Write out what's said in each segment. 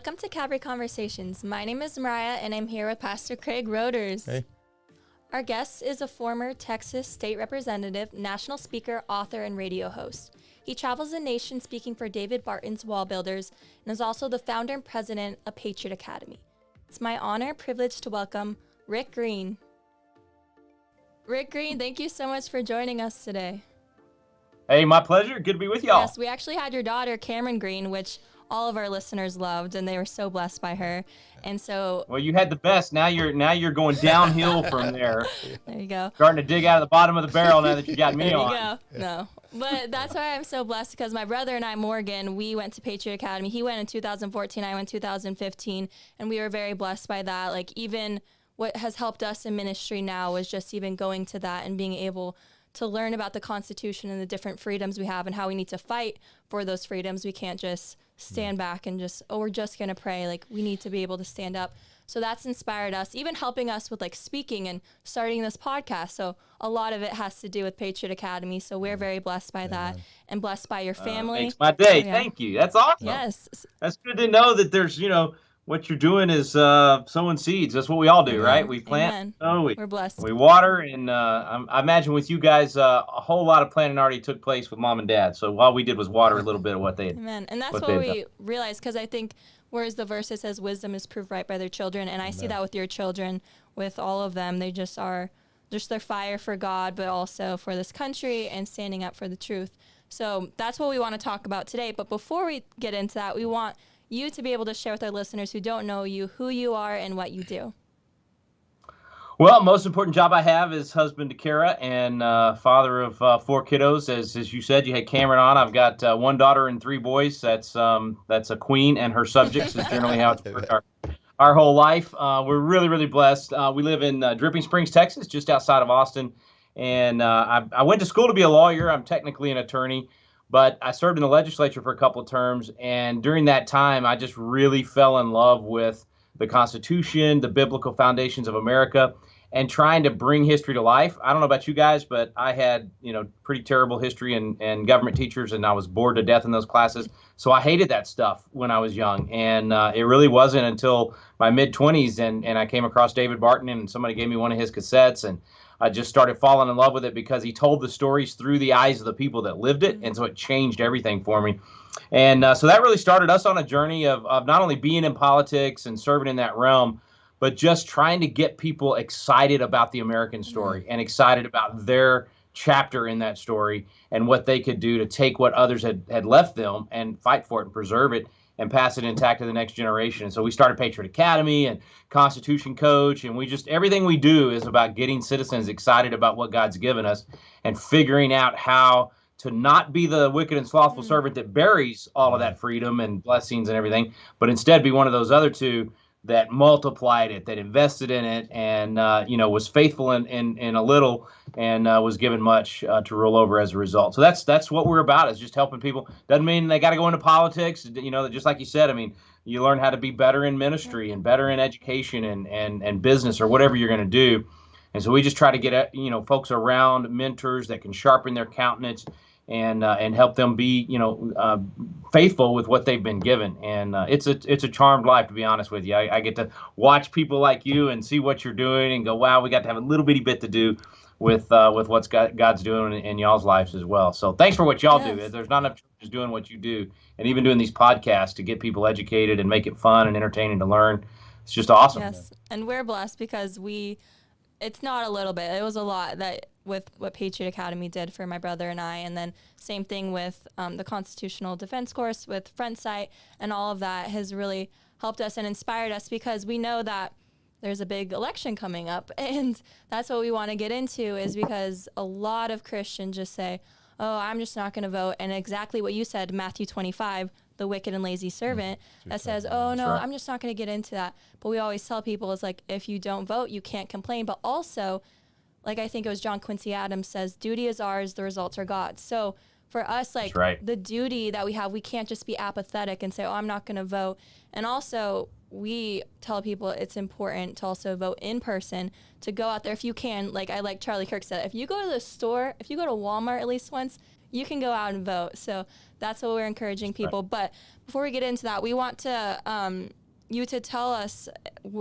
Welcome to Calvary Conversations. My name is Mariah, and I'm here with Pastor Craig Roders. Hey. Our guest is a former Texas state representative, national speaker, author, and radio host. He travels the nation speaking for David Barton's Wall Builders and is also the founder and president of Patriot Academy. It's my honor and privilege to welcome Rick Green. Rick Green, thank you so much for joining us today. Hey, my pleasure. Good to be with y'all. Yes, we actually had your daughter, Cameron Green, which all of our listeners loved, and they were so blessed by her. And so, well, you had the best. Now you're going downhill from there. There you go. Starting to dig out of the bottom of the barrel now that you got me on. There you go. No, but that's why I'm so blessed, because my brother and I, Morgan, we went to Patriot Academy. He went in 2014, I went in 2015, and we were very blessed by that. Like, even what has helped us in ministry now is just even going to that and being able to learn about the Constitution and the different freedoms we have and how we need to fight for those freedoms. We can't just stand back and just, we're just going to pray. Like, we need to be able to stand up. So that's inspired us, even helping us with like speaking and starting this podcast. So a lot of it has to do with Patriot Academy. So we're very blessed by that and blessed by your family. Makes my day. So, yeah. Thank you. That's awesome. Yes. That's good to know that there's, what you're doing is sowing seeds. That's what we all do, right? We plant, we're blessed. We water, and I imagine with you guys, a whole lot of planting already took place with mom and dad. So all we did was water a little bit of what they had. Amen. And that's what we realized, because I think, whereas the verse that says wisdom is proved right by their children, and I see that with your children, with all of them, they just are just their fire for God, but also for this country and standing up for the truth. So that's what we want to talk about today. But before we get into that, we want you to be able to share with our listeners who don't know you, who you are and what you do. Well, most important job I have is husband to Kara and father of 4 kiddos. As you said, you had Cameron on. I've got 1 daughter and 3 boys. That's a queen and her subjects is generally how it's worked our whole life. We're really, really blessed. We live in Dripping Springs, Texas, just outside of Austin. And I went to school to be a lawyer. I'm technically an attorney, but I served in the legislature for a couple of terms. And during that time, I just really fell in love with the Constitution, the biblical foundations of America, and trying to bring history to life. I don't know about you guys, but I had, pretty terrible history and government teachers, and I was bored to death in those classes. So I hated that stuff when I was young. And it really wasn't until my mid-20s and I came across David Barton, and somebody gave me one of his cassettes, and I just started falling in love with it because he told the stories through the eyes of the people that lived it. And so it changed everything for me. And so that really started us on a journey of not only being in politics and serving in that realm, but just trying to get people excited about the American story and excited about their chapter in that story and what they could do to take what others had left them and fight for it and preserve it and pass it intact to the next generation. And so we started Patriot Academy and Constitution Coach, and everything we do is about getting citizens excited about what God's given us and figuring out how to not be the wicked and slothful servant that buries all of that freedom and blessings and everything, but instead be one of those other two that multiplied it, that invested in it, and was faithful in a little, and was given much to rule over as a result. So that's what we're about, is just helping people. Doesn't mean they got to go into politics. Just like you said, I mean, you learn how to be better in ministry and better in education and business or whatever you're going to do. And so we just try to get folks around mentors that can sharpen their countenance and help them be, faithful with what they've been given. And it's a charmed life, to be honest with you. I get to watch people like you and see what you're doing and go, wow, we got to have a little bitty bit to do with what's God's doing in y'all's lives as well. So thanks for what y'all do. There's not enough churches doing what you do, and even doing these podcasts to get people educated and make it fun and entertaining to learn. It's just awesome. Yes, and we're blessed because it's not a little bit. It was a lot that with what Patriot Academy did for my brother and I, and then same thing with the Constitutional Defense course with Front Sight, and all of that has really helped us and inspired us, because we know that there's a big election coming up, and that's what we want to get into, is because a lot of Christians just say, oh, I'm just not going to vote, and exactly what you said, Matthew 25, the wicked and lazy servant, that says, oh, no, I'm just not going to get into that. But we always tell people, it's like, if you don't vote, you can't complain. But also, like I think it was John Quincy Adams says, duty is ours, the results are God's. So for us, the duty that we have, we can't just be apathetic and say, oh, I'm not going to vote. And also, we tell people it's important to also vote in person, to go out there if you can. Like Charlie Kirk said, if you go to the store, if you go to Walmart at least once, you can go out and vote. So that's what we're encouraging people. Right. But before we get into that, we want to you to tell us,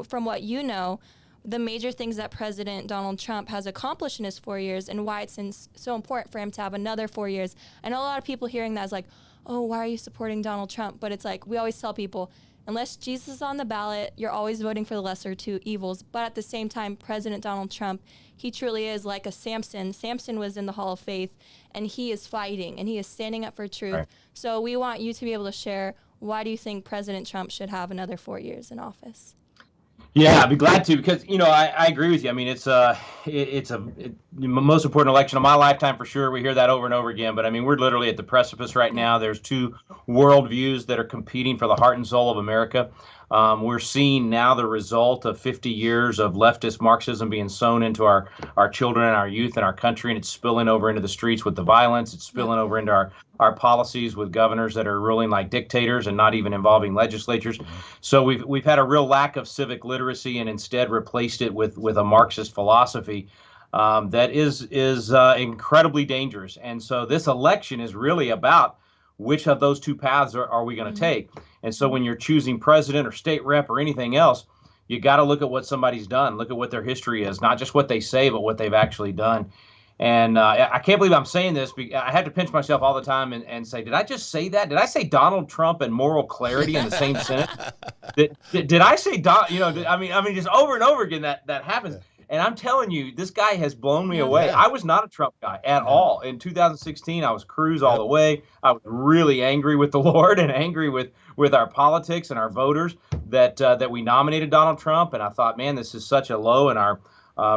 from what you know, the major things that President Donald Trump has accomplished in his 4 years and why it's so important for him to have another 4 years. I know a lot of people hearing that is like, oh, why are you supporting Donald Trump? But it's like, we always tell people, unless Jesus is on the ballot, you're always voting for the lesser two evils. But at the same time, President Donald Trump, he truly is like a Samson. Samson was in the Hall of Faith, and he is fighting, and he is standing up for truth. Right. So we want you to be able to share, why do you think President Trump should have another 4 years in office? Yeah, I'd be glad to, because, I agree with you. I mean, it's the most important election of my lifetime for sure. We hear that over and over again, but I mean, we're literally at the precipice right now. There's two worldviews that are competing for the heart and soul of America. We're seeing now the result of 50 years of leftist Marxism being sown into our children and our youth and our country, and it's spilling over into the streets with the violence. It's spilling over into our policies with governors that are ruling like dictators and not even involving legislatures. So we've had a real lack of civic literacy, and instead replaced it with a Marxist philosophy that is incredibly dangerous. And so this election is really about which of those two paths are we going to take. And so when you're choosing president or state rep or anything else, you got to look at what somebody's done, look at what their history is, not just what they say, but what they've actually done. And I can't believe I'm saying this. I had to pinch myself all the time and say, did I just say that? Did I say Donald Trump and moral clarity in the same sentence? Did I say I mean, just over and over again that happens. And I'm telling you, this guy has blown me away. I was not a Trump guy at all. In 2016, I was Cruz all the way. I was really angry with the Lord and angry with our politics and our voters that we nominated Donald Trump. And I thought, man, this is such a low in our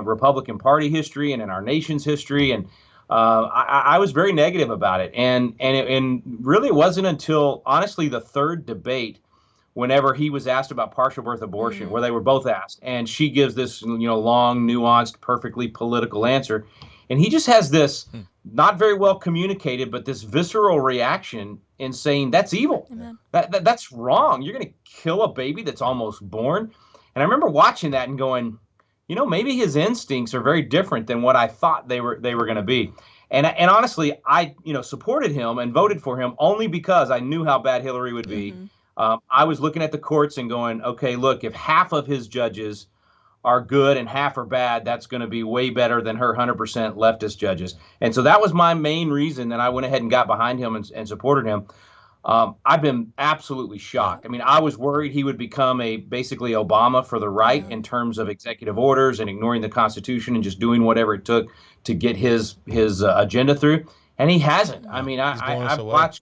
Republican Party history and in our nation's history. And I was very negative about it. And really it wasn't until, honestly, the third debate, whenever he was asked about partial birth abortion, where they were both asked, and she gives this, long, nuanced, perfectly political answer. And he just has this not very well communicated, but this visceral reaction in saying that's evil. That's wrong. You're going to kill a baby that's almost born. And I remember watching that and going, maybe his instincts are very different than what I thought they were going to be. And honestly, I supported him and voted for him only because I knew how bad Hillary would be. I was looking at the courts and going, okay, look, if half of his judges are good and half are bad, that's going to be way better than her 100% leftist judges. And so that was my main reason that I went ahead and got behind him and supported him. I've been absolutely shocked. I mean, I was worried he would become basically Obama for the right in terms of executive orders and ignoring the Constitution and just doing whatever it took to get his agenda through. And he hasn't. I mean, I've watched.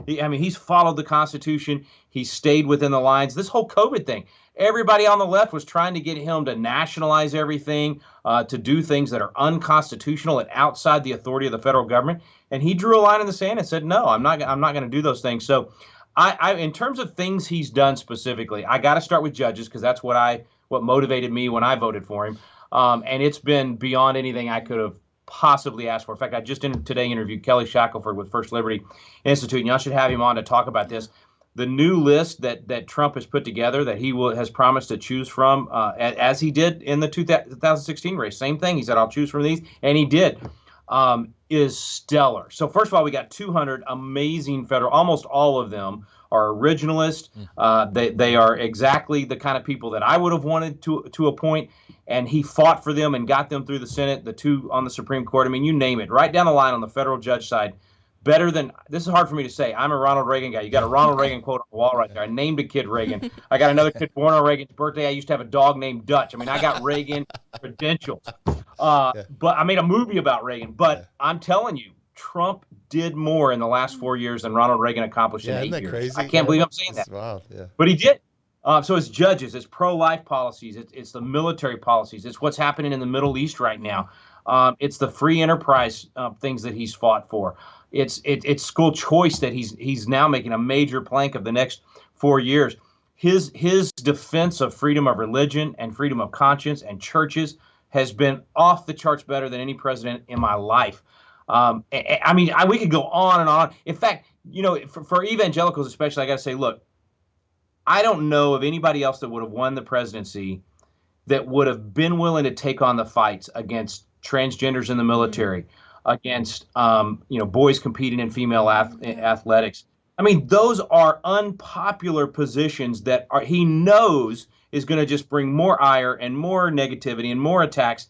He's followed the Constitution. He's stayed within the lines. This whole COVID thing, everybody on the left was trying to get him to nationalize everything, to do things that are unconstitutional and outside the authority of the federal government. And he drew a line in the sand and said, no, I'm not going to do those things. So in terms of things he's done specifically, I got to start with judges, because that's what motivated me when I voted for him. And it's been beyond anything I could have possibly asked for. In fact, I just today interviewed Kelly Shackelford with First Liberty Institute, and y'all should have him on to talk about this. The new list that Trump has put together that he has promised to choose from, as he did in the 2016 race, same thing. He said, I'll choose from these, and he did, is stellar. So first of all, we got 200 amazing federal, almost all of them are originalist. They are exactly the kind of people that I would have wanted to appoint. And he fought for them and got them through the Senate, the two on the Supreme Court. I mean, you name it, right down the line on the federal judge side. Better than, this is hard for me to say. I'm a Ronald Reagan guy. You got a Ronald Reagan quote on the wall right there. I named a kid Reagan. I got another kid born on Reagan's birthday. I used to have a dog named Dutch. I mean, I got Reagan credentials. But I made a movie about Reagan. But I'm telling you, Trump did more in the last 4 years than Ronald Reagan accomplished in 8 years. Crazy? I can't believe I'm saying that. Wild. But he did. So it's judges, it's pro-life policies, it's the military policies, it's what's happening in the Middle East right now. It's the free enterprise things that he's fought for. It's school choice that he's now making a major plank of the next 4 years. His defense of freedom of religion and freedom of conscience and churches has been off the charts better than any president in my life. We could go on and on. In fact, for evangelicals especially, I got to say, look, I don't know of anybody else that would have won the presidency that would have been willing to take on the fights against transgenders in the military, against boys competing in female athletics. I mean, those are unpopular positions that he knows is going to just bring more ire and more negativity and more attacks.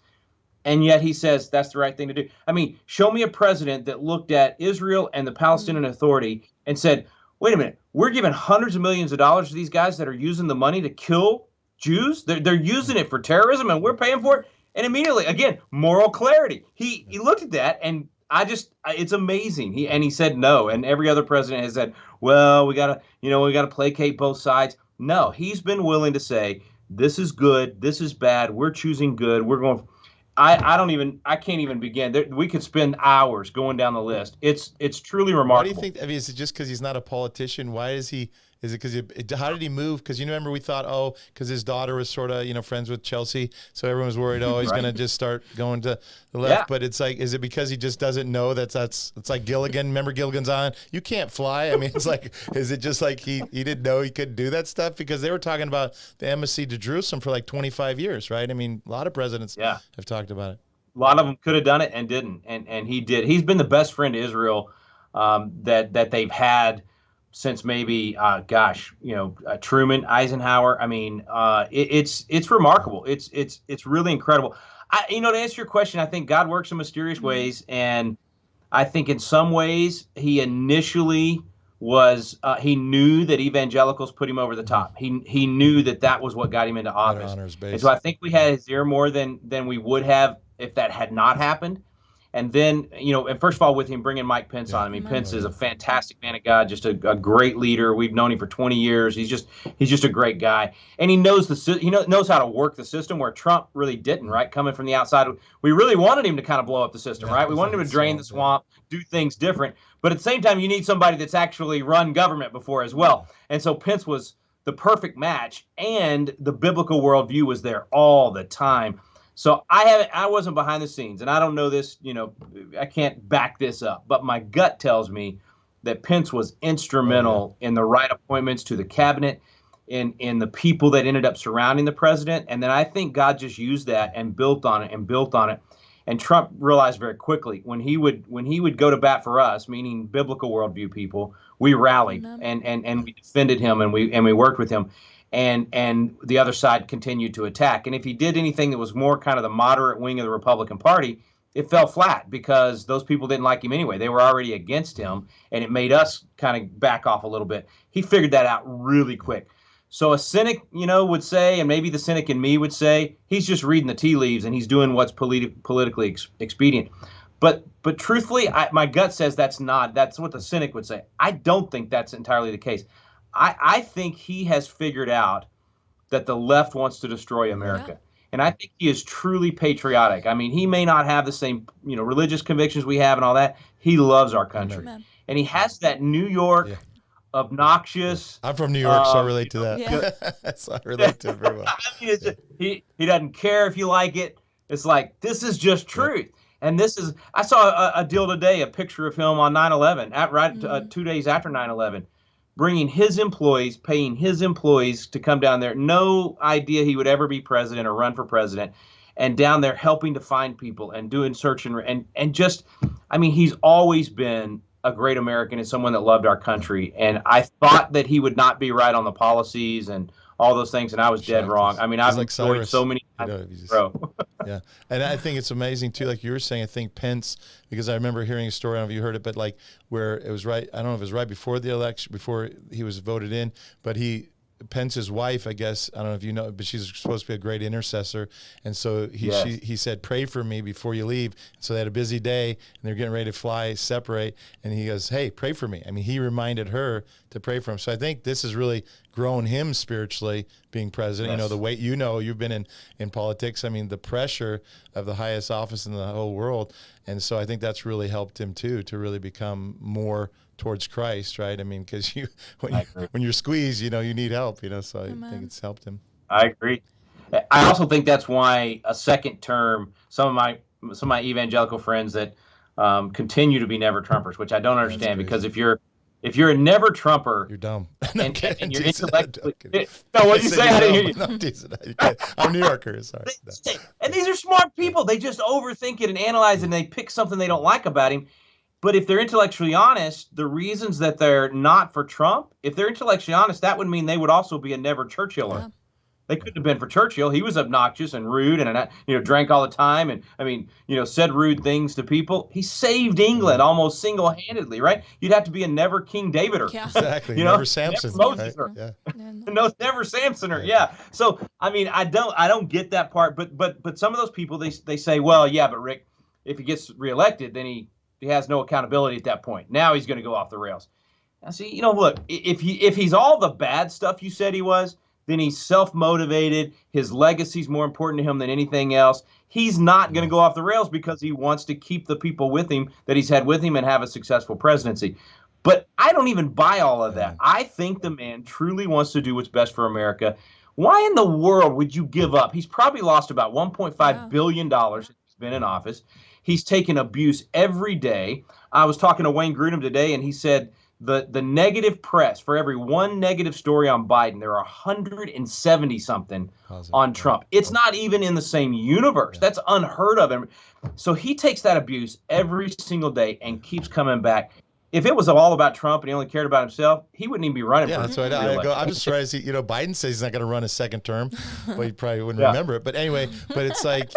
And yet he says that's the right thing to do. I mean, show me a president that looked at Israel and the Palestinian Authority and said, wait a minute, we're giving hundreds of millions of dollars to these guys that are using the money to kill Jews. They're using it for terrorism and we're paying for it. And immediately, again, moral clarity. He looked at that and it's amazing. He said no. And every other president has said, well, we gotta placate both sides. No, he's been willing to say, this is good, this is bad, we're choosing good, we're going. I can't even begin. We could spend hours going down the list. It's truly remarkable. Why do you think? I mean, is it just because he's not a politician? Why is he? Is it because how did he move? Because remember we thought, because his daughter was sort of friends with Chelsea, so everyone was worried, he's right. going to just start going to the left. Yeah. But it's like, is it because he just doesn't know it's like Gilligan? Remember Gilligan's Island? You can't fly. I mean, it's like, is it just like he didn't know he could do that stuff? Because they were talking about the embassy to Jerusalem for like 25 years, right? I mean, a lot of presidents have talked about it. A lot of them could have done it and didn't, and he did. He's been the best friend to Israel that they've had since maybe Truman, Eisenhower. I mean, it's remarkable. It's really incredible. To answer your question, I think God works in mysterious ways, and I think in some ways he initially was he knew that evangelicals put him over the top. He knew that was what got him into office. And so I think we had his ear more than we would have if that had not happened. And then, and first of all, with him bringing Mike Pence on, I mean, Pence is a fantastic man of God, just a great leader. We've known him for 20 years. He's just a great guy, and he knows knows how to work the system where Trump really didn't. Right, coming from the outside, we really wanted him to kind of blow up the system. Right, we wanted him to drain the swamp, do things different. But at the same time, you need somebody that's actually run government before as well. And so Pence was the perfect match, and the biblical worldview was there all the time. So I wasn't behind the scenes, and I don't know this, I can't back this up, but my gut tells me that Pence was instrumental in the right appointments to the cabinet, in the people that ended up surrounding the president. And then I think God just used that and built on it. And Trump realized very quickly when he would go to bat for us, meaning biblical worldview people, we rallied and we defended him and we worked with him. And the other side continued to attack. And if he did anything that was more kind of the moderate wing of the Republican Party, it fell flat because those people didn't like him anyway. They were already against him, and it made us kind of back off a little bit. He figured that out really quick. So a cynic, would say, and maybe the cynic in me would say, he's just reading the tea leaves and he's doing what's politically expedient. But truthfully, my gut says that's what the cynic would say. I don't think that's entirely the case. I think he has figured out that the left wants to destroy America. Yeah. And I think he is truly patriotic. I mean, he may not have the same, religious convictions we have and all that. He loves our country. Amen. And he has that New York, obnoxious. I'm from New York, so I relate to that. Yeah. So I relate to it very well. I mean, he doesn't care if you like it. It's like, this is just truth. Yeah. And I saw a deal today, a picture of him on 9/11, 2 days after 9/11. Bringing his employees, paying his employees to come down there. No idea he would ever be president or run for president. And down there helping to find people and doing search and just, I mean, he's always been a great American and someone that loved our country. And I thought that he would not be right on the policies and all those things, and I was dead wrong. I mean, I've enjoyed so many times, bro. Yeah, and I think it's amazing too. Like you were saying, I think Pence, because I remember hearing a story. I don't know if you heard it, but like where it was right. I don't know if it was right before the election, before he was voted in, but Pence's wife, I guess, I don't know if you know, but she's supposed to be a great intercessor. And so he said, pray for me before you leave. So they had a busy day and they're getting ready to fly, separate. And he goes, hey, pray for me. I mean, he reminded her to pray for him. So I think this has really grown him spiritually being president. Yes. The weight, you've been in politics. I mean, the pressure of the highest office in the whole world. And so I think that's really helped him too, to really become more towards Christ, right? I mean, because when you're squeezed, you need help, so I think it's helped him. I agree. I also think that's why a second term, some of my evangelical friends that continue to be never Trumpers, which I don't understand, because if you're if you're a never Trumper, you're dumb. and you're intellectually, no, what did you say? I didn't hear you. No, I'm teasing. I'm New Yorker. Sorry. And these are smart people. They just overthink it and analyze it, and they pick something they don't like about him. But if they're intellectually honest, the reasons that they're not for Trump, if they're intellectually honest, that would mean they would also be a never Churchiller. Yeah. They couldn't have been for Churchill. He was obnoxious and rude and, drank all the time and, said rude things to people. He saved England almost single-handedly, right? You'd have to be a never King Davider. Yeah. Exactly. Never Samson. Never Moses. No, never Samsoner. Yeah. So, I don't get that part. But some of those people, they say, well, yeah, but Rick, if he gets reelected, then he has no accountability at that point. Now he's going to go off the rails. Now, see, look, if he's all the bad stuff you said he was, then he's self-motivated. His legacy's more important to him than anything else. He's not going to go off the rails because he wants to keep the people with him that he's had with him and have a successful presidency. But I don't even buy all of that. I think the man truly wants to do what's best for America. Why in the world would you give up? He's probably lost about $1.5 billion since he's been in office. He's taken abuse every day. I was talking to Wayne Grudem today, and he said, the negative press, for every one negative story on Biden, there are 170 something on Trump. It's not even in the same universe. That's unheard of. So he takes that abuse every single day and keeps coming back. If it was all about Trump and he only cared about himself, he wouldn't even be running. Yeah, that's right. I'm just surprised Biden says he's not going to run a second term, but he probably wouldn't remember it. But anyway, it's like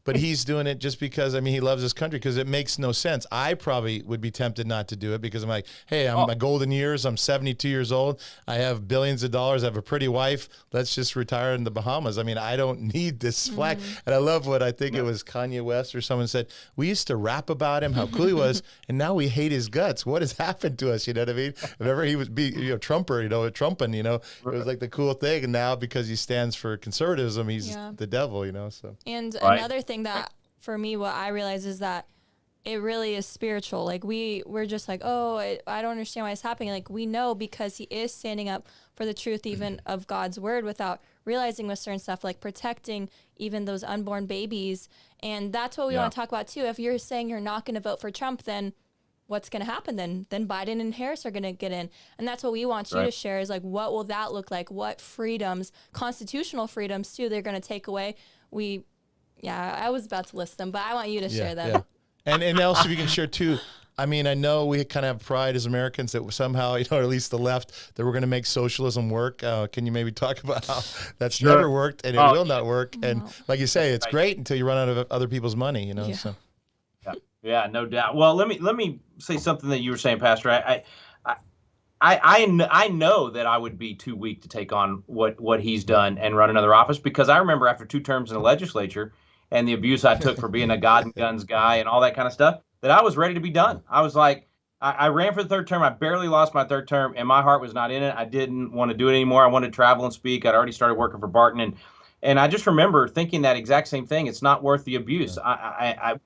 but he's doing it just because, he loves his country, because it makes no sense. I probably would be tempted not to do it because I'm like, hey, I'm my golden years. I'm 72 years old. I have billions of dollars. I have a pretty wife. Let's just retire in the Bahamas. I don't need this flag. And I love what I think it was Kanye West or someone said, we used to rap about him, how cool he was, and now we hate his guts. What has happened to us? You know what I mean? Whenever he would be, Trumper, Trumpin', it was like the cool thing. And now because he stands for conservatism, he's the devil, so. And another thing that for me, what I realize is that it really is spiritual. Like we're just like, I don't understand why it's happening. Like we know because he is standing up for the truth even of God's word without realizing with certain stuff, like protecting even those unborn babies. And that's what we want to talk about too. If you're saying you're not going to vote for Trump, then what's going to happen then? Then Biden and Harris are going to get in. And that's what we want you to share is like, what will that look like? What freedoms, constitutional freedoms too, they're going to take away. I was about to list them, but I want you to share them. Yeah. And also if you can share too, I know we kind of have pride as Americans that somehow, or at least the left, that we're going to make socialism work. Can you maybe talk about how that's never worked and it will not work? And like you say, it's great until you run out of other people's money, So. Yeah, no doubt. Well, let me say something that you were saying, Pastor. I know that I would be too weak to take on what he's done and run another office, because I remember after 2 terms in the legislature and the abuse I took for being a God and guns guy and all that kind of stuff, that I was ready to be done. I was like, I ran for the 3rd term. I barely lost my 3rd term, and my heart was not in it. I didn't want to do it anymore. I wanted to travel and speak. I'd already started working for Barton, and I just remember thinking that exact same thing. It's not worth the abuse.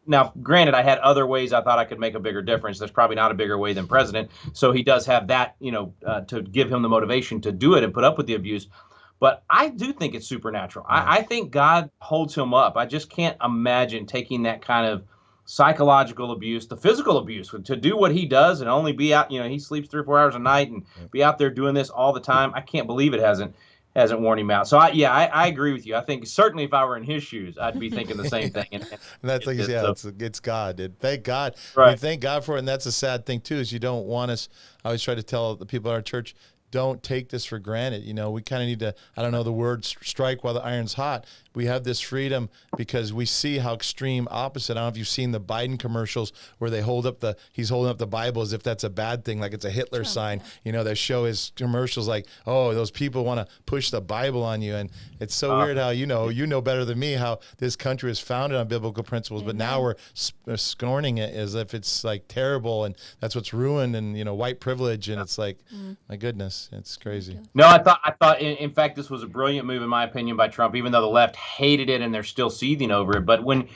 Now, granted, I had other ways I thought I could make a bigger difference. There's probably not a bigger way than president. So he does have that, to give him the motivation to do it and put up with the abuse. But I do think it's supernatural. I think God holds him up. I just can't imagine taking that kind of psychological abuse, the physical abuse, to do what he does and only be out. He sleeps 3 or 4 hours a night and be out there doing this all the time. I can't believe it hasn't worn him out. So I agree with you. I think certainly if I were in his shoes, I'd be thinking the same thing. And that's like, it's God. Thank God. Right. Thank God for it. And that's a sad thing too, is you don't want us. I always try to tell the people at our church, don't take this for granted. We kind of need to, the word strike while the iron's hot. We have this freedom because we see how extreme opposite. I don't know if you've seen the Biden commercials where he's holding up the Bible as if that's a bad thing, like it's a Hitler sign. They show his commercials like, those people want to push the Bible on you. And it's so weird how, you know better than me how this country is founded on biblical principles, but now we're scorning it as if it's like terrible and that's what's ruined and, white privilege. And it's like, my goodness, it's crazy. No, I thought, in fact, this was a brilliant move, in my opinion, by Trump, even though the left hated it and they're still seething over it. But when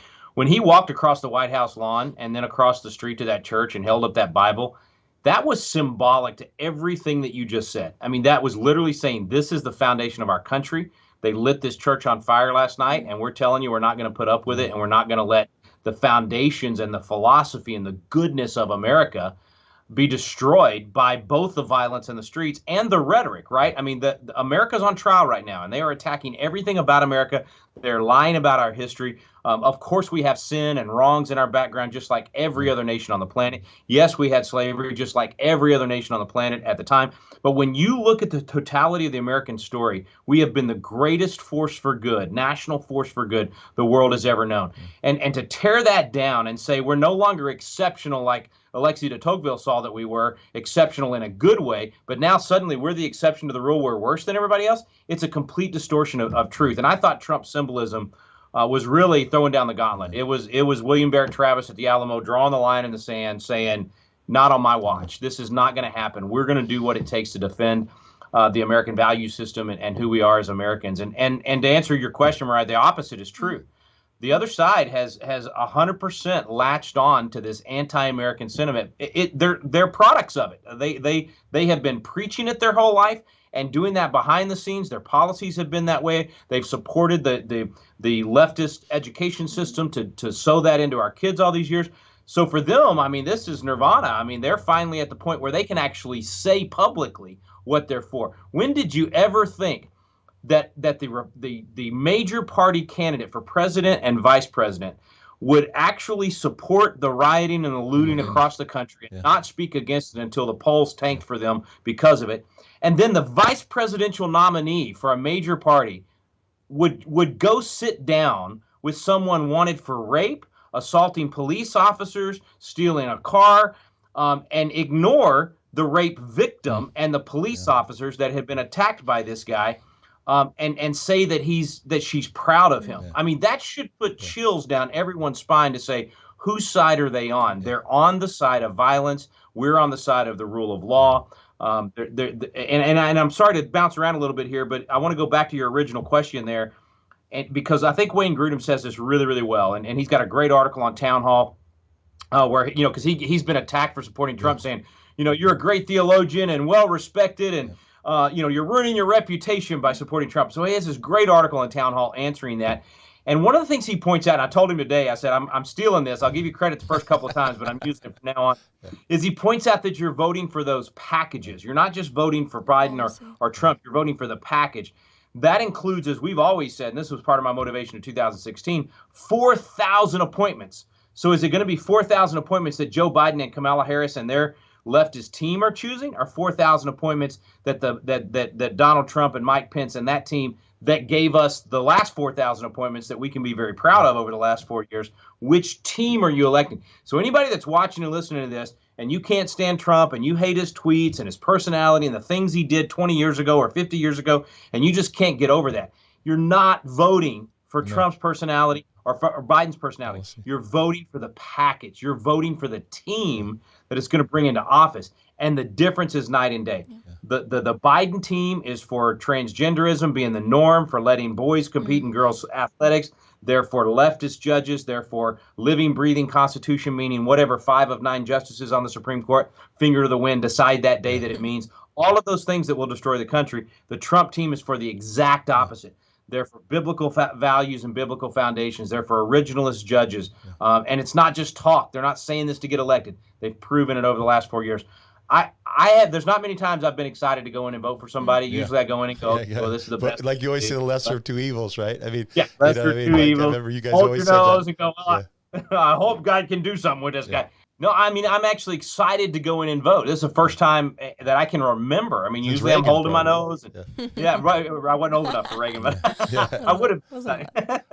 he walked across the White House lawn and then across the street to that church and held up that Bible, that was symbolic to everything that you just said. That was literally saying, this is the foundation of our country. They lit this church on fire last night, and we're telling you we're not going to put up with it, and we're not going to let the foundations and the philosophy and the goodness of America be destroyed by both the violence in the streets and the rhetoric, right? I mean, the America's on trial right now, and they are attacking everything about America. They're lying about our history. Of course, we have sin and wrongs in our background, just like every other nation on the planet. Yes, we had slavery, just like every other nation on the planet at the time. But when you look at the totality of the American story, we have been the greatest force for good, national force for good the world has ever known. And to tear that down and say we're no longer exceptional like Alexis de Tocqueville saw that we were, exceptional in a good way, but now suddenly we're the exception to the rule, we're worse than everybody else, it's a complete distortion of truth. And I thought Trump's symbolism was really throwing down the gauntlet. It was William Barrett Travis at the Alamo drawing the line in the sand, saying, not on my watch. This is not going to happen. We're going to do what it takes to defend the American value system and who we are as Americans. And to answer your question, Mariah, the opposite is true. The other side has 100% latched on to this anti-American sentiment. They're products of it. They have been preaching it their whole life and doing that behind the scenes. Their policies have been that way. They've supported the leftist education system to sow that into our kids all these years. So for them, I mean, this is nirvana. I mean, they're finally at the point where they can actually say publicly what they're for. When did you ever think that the major party candidate for president and vice president would actually support the rioting and the looting across the country and not speak against it until the polls tanked for them because of it? And then the vice presidential nominee for a major party would go sit down with someone wanted for rape, assaulting police officers, stealing a car, and ignore the rape victim and the police officers that had been attacked by this guy, and say that she's proud of him. I mean, that should put chills down everyone's spine to say, whose side are they on? They're on the side of violence. We're on the side of the rule of law. And I'm sorry to bounce around a little bit here, but I want to go back to your original question there, and because I think Wayne Grudem says this really, really well, and he's got a great article on Town Hall where, because he's been attacked for supporting Trump, saying, you're a great theologian and well respected, and you're ruining your reputation by supporting Trump. So he has this great article on Town Hall answering that. And one of the things he points out, and I told him today, I said, I'm stealing this. I'll give you credit the first couple of times, but I'm using it from now on, is he points out that you're voting for those packages. You're not just voting for Biden or Trump. You're voting for the package. That includes, as we've always said, and this was part of my motivation in 2016, 4,000 appointments. So is it going to be 4,000 appointments that Joe Biden and Kamala Harris and their leftist team are choosing, or 4,000 appointments that Donald Trump and Mike Pence and that team that gave us the last 4,000 appointments that we can be very proud of over the last 4 years? Which team are you electing? So anybody that's watching and listening to this, and you can't stand Trump and you hate his tweets and his personality and the things he did 20 years ago or 50 years ago, and you just can't get over that, you're not voting for Trump's personality or Biden's personality. You're voting for the package. You're voting for the team that it's going to bring into office. And the difference is night and day. The Biden team is for transgenderism being the norm, for letting boys compete in girls' athletics. They're for leftist judges. They're for living, breathing Constitution, meaning whatever 5 of 9 justices on the Supreme Court, finger to the wind, decide that day that it means. All of those things that will destroy the country. The Trump team is for the exact opposite. They're for biblical values and biblical foundations. They're for originalist judges. And it's not just talk. They're not saying this to get elected. They've proven it over the last 4 years. There's not many times I've been excited to go in and vote for somebody. Usually I go in and go, well, this is the best. Like you always say, the lesser of two evils, right? I mean, lesser of two evils. I remember you guys hold always your nose said and go, I hope God can do something with this guy. No, I mean, I'm actually excited to go in and vote. This is the first time that I can remember. I mean, Since usually Reagan, I'm holding probably. my nose. And, right. I wasn't old enough for Reagan, but I would have.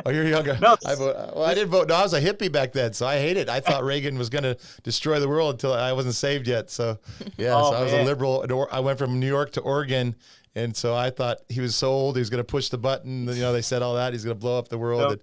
Oh, you're younger. No, I didn't vote. No, I was a hippie back then, so I hated it. I thought Reagan was going to destroy the world until I wasn't saved yet. So, so I was a liberal. I went from New York to Oregon. And so I thought he was so old, he was going to push the button. They said all that. He's going to blow up the world.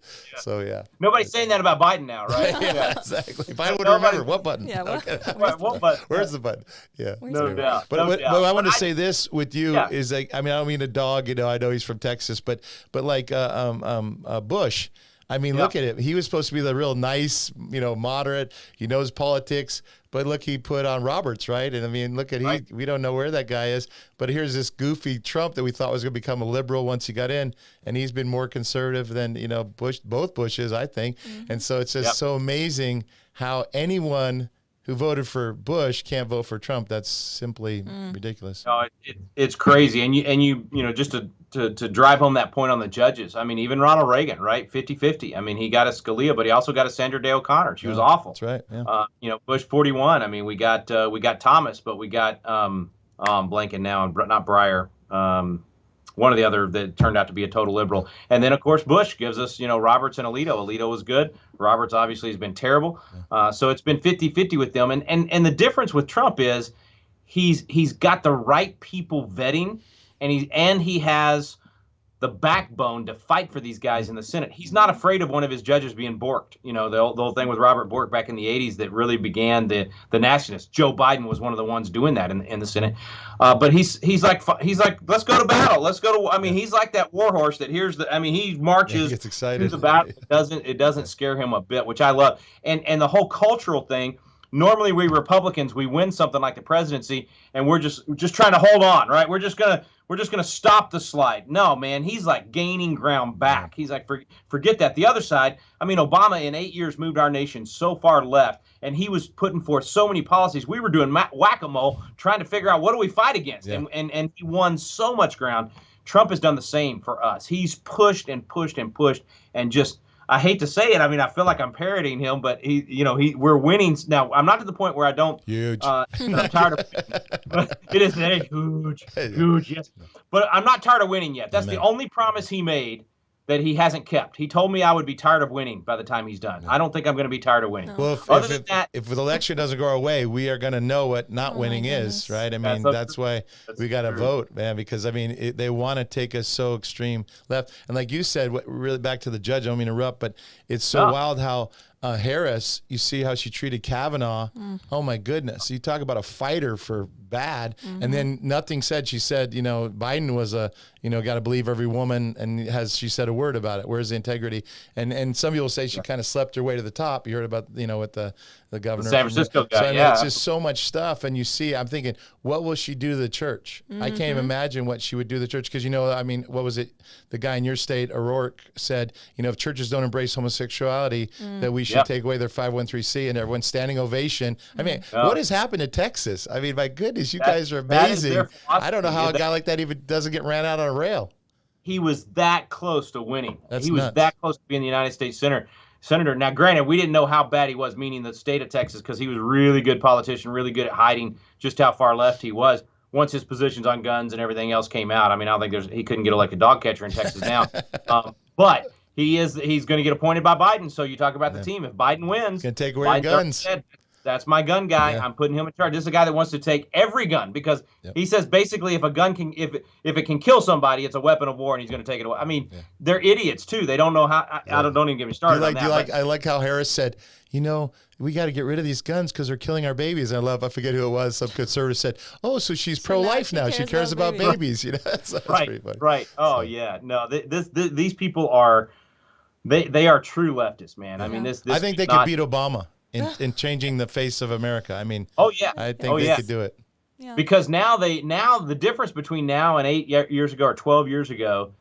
Nobody's saying that about Biden now, right? Exactly. If I would remember, what button? Yeah, what button? Where's the button? Yeah. No doubt. But I want to say this with you is like, I mean, I don't mean a dog, I know he's from Texas, but like Bush. I mean, look at it. He was supposed to be the real nice, moderate. He knows politics. But look, he put on Roberts, right? And I mean, look at we don't know where that guy is. But here's this goofy Trump that we thought was going to become a liberal once he got in, and he's been more conservative than Bush, both Bushes, I think. And so it's just so amazing how anyone who voted for Bush can't vote for Trump. That's simply ridiculous. No, it's crazy. And you know, just to drive home that point on the judges. I mean, even Ronald Reagan, right? 50-50. I mean, he got a Scalia, but he also got a Sandra Day O'Connor. She was awful. That's right. Yeah. You know, Bush 41. I mean, we got Thomas, but we got blanking now, not Breyer. One or the other that turned out to be a total liberal. And then, of course, Bush gives us, you know, Roberts and Alito. Alito was good. Roberts obviously has been terrible. So it's been 50-50 with them. And the difference with Trump is he's got the right people vetting, and he has the backbone to fight for these guys in the Senate. He's not afraid of one of his judges being borked. You know, the whole thing with Robert Bork back in the 80s that really began the nastiness. Joe Biden was one of the ones doing that in the Senate. But he's like, let's go to battle. Let's go to. I mean, he's like that war horse that he marches. He gets excited. To the battle. It doesn't scare him a bit, which I love. And the whole cultural thing. Normally, we Republicans, we win something like the presidency, and we're just trying to hold on, right? We're just gonna stop the slide. No, man, he's like gaining ground back. He's like, forget that. The other side, I mean, Obama in 8 years moved our nation so far left, and he was putting forth so many policies. We were doing whack-a-mole, trying to figure out what do we fight against, and he won so much ground. Trump has done the same for us. He's pushed and pushed and pushed, and just. I hate to say it. I mean, I feel like I'm parodying him, but we're winning now. I'm not to the point where I don't. Huge. I'm tired of. It is huge. Yes, but I'm not tired of winning yet. That's the only promise he made that he hasn't kept. He told me I would be tired of winning by the time he's done. I don't think I'm going to be tired of winning. No. Well, if the election doesn't go our way, we are going to know what not winning is, right? I mean, that's why we got to vote, man, because, I mean, they want to take us so extreme left. And like you said, really back to the judge, I don't mean to interrupt, but it's so wild how Harris, you see how she treated Kavanaugh. Oh, my goodness. You talk about a fighter for bad. And then nothing said. She said, you know, Biden was got to believe every woman. And she said a word about it. Where's the integrity? And some people say she kind of slept her way to the top. You heard about, with the governor. The San Francisco guy, so, I mean, it's just so much stuff. And you see, I'm thinking, what will she do to the church? I can't even imagine what she would do to the church. Because, I mean, what was it? The guy in your state, O'Rourke, said, if churches don't embrace homosexuality, that we should take away their 501c, and everyone's standing ovation. I mean, what has happened to Texas? I mean, my goodness, you guys are amazing. I don't know how a guy like that even doesn't get ran out on a rail. He was that close to winning. That's he was nuts. That close to being the United States senator. Now, granted, we didn't know how bad he was, meaning the state of Texas, because he was a really good politician, really good at hiding just how far left he was. Once his positions on guns and everything else came out, I mean, I don't think he couldn't get elected dog catcher in Texas now. But he's going to get appointed by Biden. So you talk about the team. If Biden wins, going to take away your guns. Said, that's my gun guy. I'm putting him in charge. This is a guy that wants to take every gun because he says basically if a gun can, if it can kill somebody, it's a weapon of war, and he's going to take it away. I mean, they're idiots too. They don't know how. Don't even get me started. I like how Harris said, we got to get rid of these guns because they're killing our babies. I forget who it was. Some conservative said, "Oh, so she's pro-life now. She cares about babies." That's pretty funny. Right. Oh yeah. No. These people are, they are true leftists, man. I mean, this. I think they could beat Obama in changing the face of America. I mean. Oh yeah. I think they could do it. Yeah. Because now the difference between now and 8 years ago or 12 years ago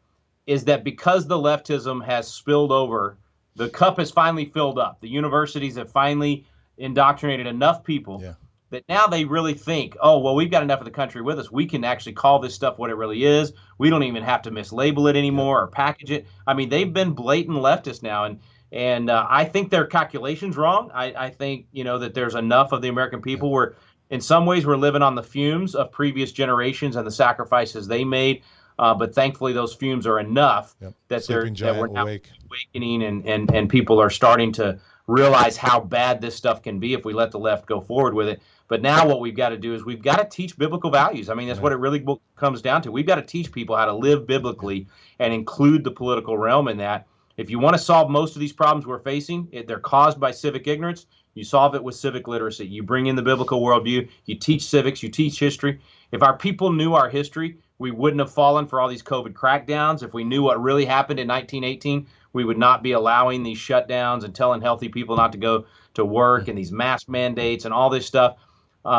is that because the leftism has spilled over, the cup has finally filled up. The universities have finally indoctrinated enough people that now they really think, oh, well, we've got enough of the country with us. We can actually call this stuff what it really is. We don't even have to mislabel it anymore or package it. I mean, they've been blatant leftists now. And I think their calculation's wrong. I think, that there's enough of the American people where in some ways we're living on the fumes of previous generations and the sacrifices they made. But thankfully, those fumes are enough that we're now awakening and people are starting to realize how bad this stuff can be if we let the left go forward with it. But now what we've got to do is we've got to teach biblical values. I mean, that's what it really comes down to. We've got to teach people how to live biblically and include the political realm in that. If you want to solve most of these problems we're facing, they're caused by civic ignorance. You solve it with civic literacy. You bring in the biblical worldview. You teach civics. You teach history. If our people knew our history, we wouldn't have fallen for all these COVID crackdowns. If we knew what really happened in 1918, we would not be allowing these shutdowns and telling healthy people not to go to work and these mask mandates and all this stuff.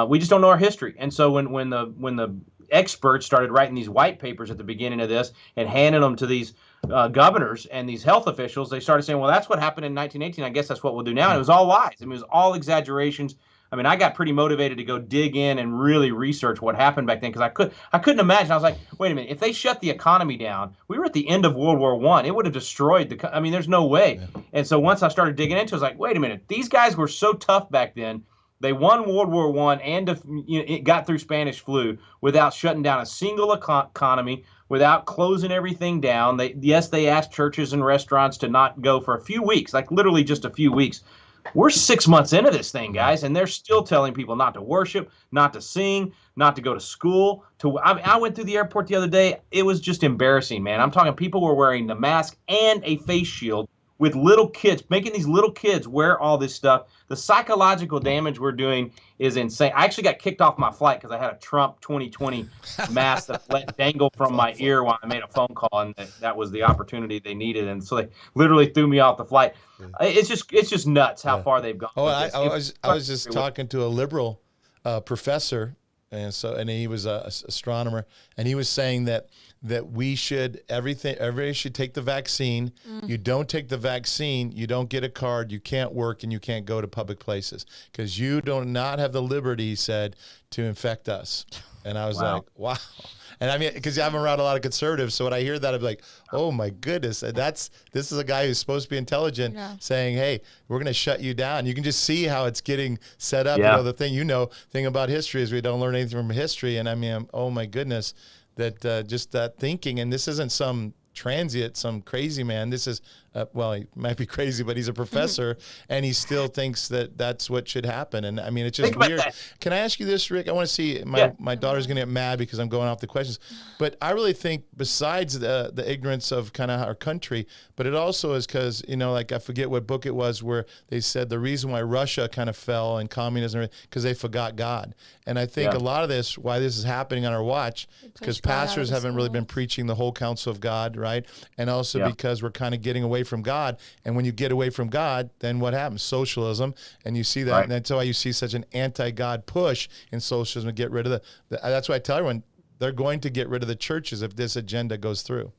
We just don't know our history. And so when the experts started writing these white papers at the beginning of this and handing them to these governors and these health officials, they started saying, well, that's what happened in 1918. I guess that's what we'll do now. And it was all lies. I mean, it was all exaggerations. I mean, I got pretty motivated to go dig in and really research what happened back then, because I couldn't imagine. I was like, wait a minute, if they shut the economy down, we were at the end of World War I. It would have destroyed I mean, there's no way. Yeah. And so once I started digging into it, I was like, wait a minute, these guys were so tough back then. They won World War I and it got through Spanish flu without shutting down a single economy, without closing everything down. They asked churches and restaurants to not go for a few weeks, like literally just a few weeks. We're 6 months into this thing, guys, and they're still telling people not to worship, not to sing, not to go to school. I went through the airport the other day. It was just embarrassing, man. I'm talking people were wearing the mask and a face shield with little kids, making these little kids wear all this stuff. The psychological damage we're doing is insane. I actually got kicked off my flight because I had a Trump 2020 mask that let dangle from my ear while I made a phone call, and that was the opportunity they needed. And so they literally threw me off the flight. It's just nuts how far they've gone. Oh, I was just talking to a liberal professor, and he was an astronomer, and he was saying that everybody should take the vaccine. You don't take the vaccine, you don't get a card, you can't work, and you can't go to public places because you do not have the liberty, he said, to infect us. And I was like, wow. And I mean, because I'm around a lot of conservatives, so when I hear that, I'm like, oh my goodness, this is a guy who's supposed to be intelligent saying, hey, we're going to shut you down. You can just see how it's getting set up. Yeah. You know, the thing about history is we don't learn anything from history. And I mean, oh my goodness, that just that thinking. And this isn't some transient, some crazy man. This is, well, he might be crazy, but he's a professor, and he still thinks that that's what should happen. And I mean, it's just weird. Can I ask you this, Rick? I want to see, my daughter's going to get mad because I'm going off the questions, but I really think besides the ignorance of kind of our country, but it also is because, like I forget what book it was where they said the reason why Russia kind of fell and communism, because they forgot God. And I think a lot of this, why this is happening on our watch, because pastors haven't really been preaching the whole counsel of God, right? And also because we're kind of getting away from God. And when you get away from God, then what happens? Socialism. And you see that. Right. And that's why you see such an anti-God push in socialism to get rid of that's why I tell everyone, they're going to get rid of the churches if this agenda goes through.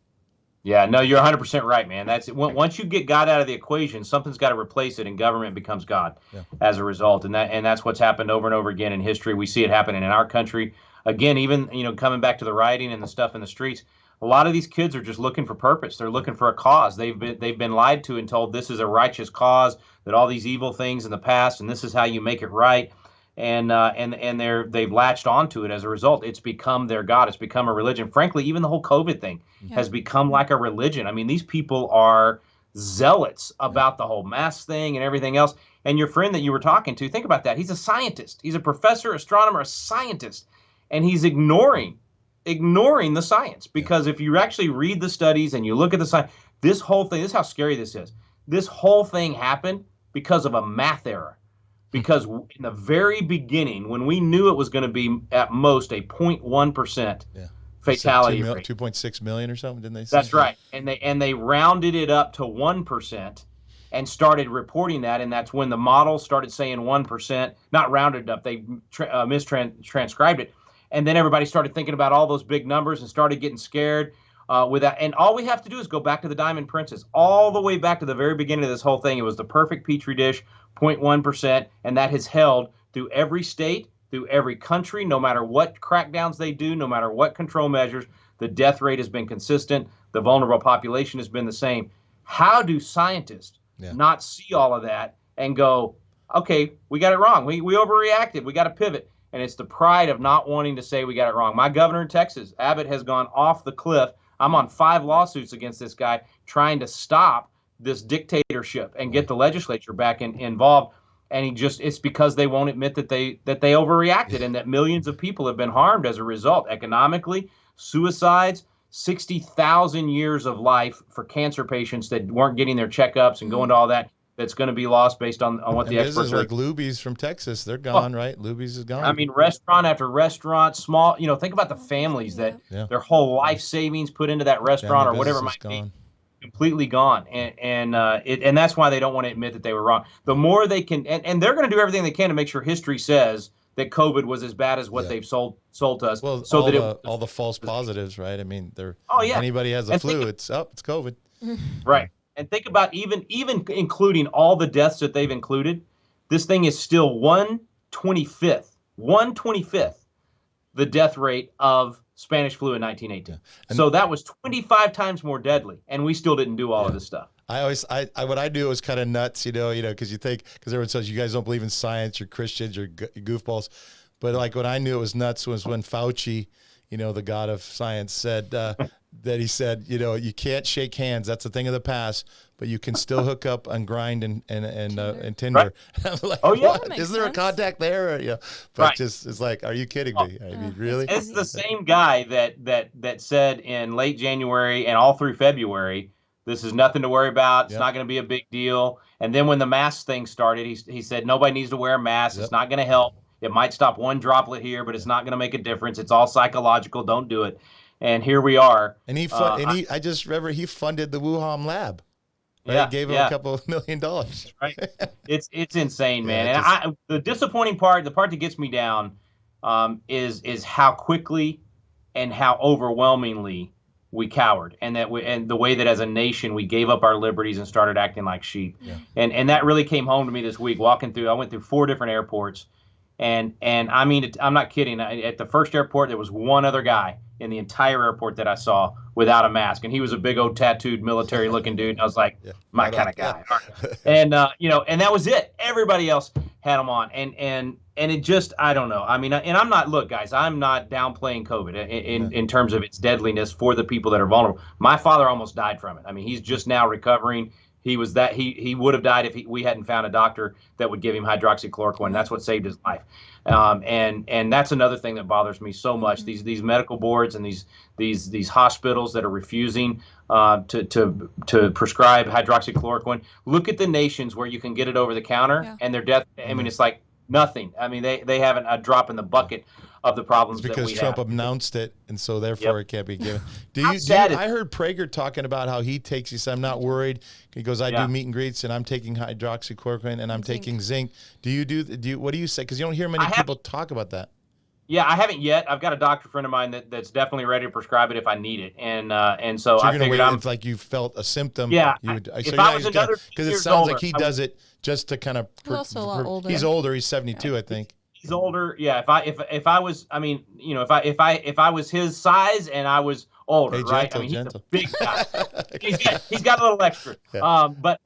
Yeah, no, you're 100% right, man. That's once you get God out of the equation, something's got to replace it, and government becomes God as a result. And that's what's happened over and over again in history. We see it happening in our country. Again, even coming back to the rioting and the stuff in the streets, a lot of these kids are just looking for purpose. They're looking for a cause. They've been lied to and told this is a righteous cause, that all these evil things in the past, and this is how you make it right. And they've latched onto it as a result. It's become their God. It's become a religion. Frankly, even the whole COVID thing has become like a religion. I mean, these people are zealots about the whole mask thing and everything else. And your friend that you were talking to, think about that. He's a scientist. He's a professor, astronomer, a scientist, and he's ignoring the science, because if you actually read the studies and you look at the science, this whole thing, this is how scary this is. This whole thing happened because of a math error. Because in the very beginning, when we knew it was going to be at most a 0.1% fatality rate, 2.6 million or something, didn't they say? That's right. And they rounded it up to 1% and started reporting that, and that's when the model started saying 1%, not rounded up. They mistranscribed it. And then everybody started thinking about all those big numbers and started getting scared with that. And all we have to do is go back to the Diamond Princess, all the way back to the very beginning of this whole thing. It was the perfect petri dish, 0.1%, and that has held through every state, through every country, no matter what crackdowns they do, no matter what control measures. The death rate has been consistent. The vulnerable population has been the same. How do scientists not see all of that and go, okay, we got it wrong. We overreacted. We got to pivot. And it's the pride of not wanting to say we got it wrong. My governor in Texas, Abbott, has gone off the cliff. I'm on 5 lawsuits against this guy trying to stop this dictatorship and get the legislature back involved. And it's because they won't admit that they overreacted and that millions of people have been harmed as a result, economically, suicides, 60,000 years of life for cancer patients that weren't getting their checkups and going to all that. That's going to be lost based on what the experts are. Like Luby's from Texas. They're gone, right? Luby's is gone. I mean, restaurant after restaurant, small, think about the families that their whole life savings put into that restaurant or whatever it might be, completely gone. And that's why they don't want to admit that they were wrong. The more they can, and they're going to do everything they can to make sure history says that COVID was as bad as what they've sold to us. Well, so all the false positives, right? I mean, anybody has a and flu, it's COVID. Right. And think about even including all the deaths that they've included, this thing is still 1 1/25th, 1/25th the death rate of Spanish flu in 1918. Yeah. So that was 25 times more deadly, and we still didn't do all of this stuff. What I do is kind of nuts, because everyone says you guys don't believe in science, you're Christians, you're goofballs. But like what I knew it was nuts was when Fauci, the god of science, said that he said, you can't shake hands. That's a thing of the past, but you can still hook up and grind and Tinder. Right. I'm like, oh, yeah. what? Is there a contact there? Or, but right. just it's like, are you kidding me? I mean, really? It's the same guy that said in late January and all through February, this is nothing to worry about. It's not going to be a big deal. And then when the mask thing started, he said nobody needs to wear a mask. It's not going to help. It might stop one droplet here, but it's not going to make a difference. It's all psychological. Don't do it. And here we are. And I just remember he funded the Wuhan lab. Right? Yeah, he gave him a couple of $1 million. Right. It's insane, man. And the disappointing part, the part that gets me down, is how quickly and how overwhelmingly we cowered, and the way that as a nation we gave up our liberties and started acting like sheep. Yeah. And that really came home to me this week. I went through 4 different airports, and I mean, I'm not kidding. At the first airport, there was one other guy in the entire airport that I saw without a mask, and he was a big old tattooed military looking dude. And I was like, my kind of guy. And and that was it. Everybody else had them on, and it just, I don't know. I mean, and I'm not, look, guys, I'm not downplaying COVID in terms of its deadliness for the people that are vulnerable. My father almost died from it. I mean, he's just now recovering. He would have died if we hadn't found a doctor that would give him hydroxychloroquine. That's what saved his life. And that's another thing that bothers me so much. These medical boards and these hospitals that are refusing to prescribe hydroxychloroquine. Look at the nations where you can get it over the counter, and their death. I mean, it's like nothing. I mean, they haven't a drop in the bucket of the problems it's because that we Trump have. announced it, and so therefore it can't be given. I heard Prager talking about how he takes. He said, "I'm not worried." He goes, "I do meet and greets, and I'm taking hydroxychloroquine, and I'm taking zinc." Do you? What do you say? Because you don't hear many people talk about that. Yeah, I haven't yet. I've got a doctor friend of mine that's definitely ready to prescribe it if I need it, and so I figured if like you felt a symptom. Yeah, you would, if I was another, because it sounds like he does it just to kind of. He's also a lot older. He's older. He's 72, I think. He's older. Yeah. If I was, I mean, if I was his size and I was older, right? Gentle, I mean, gentle. He's a big guy. he's got a little extra. Yeah. But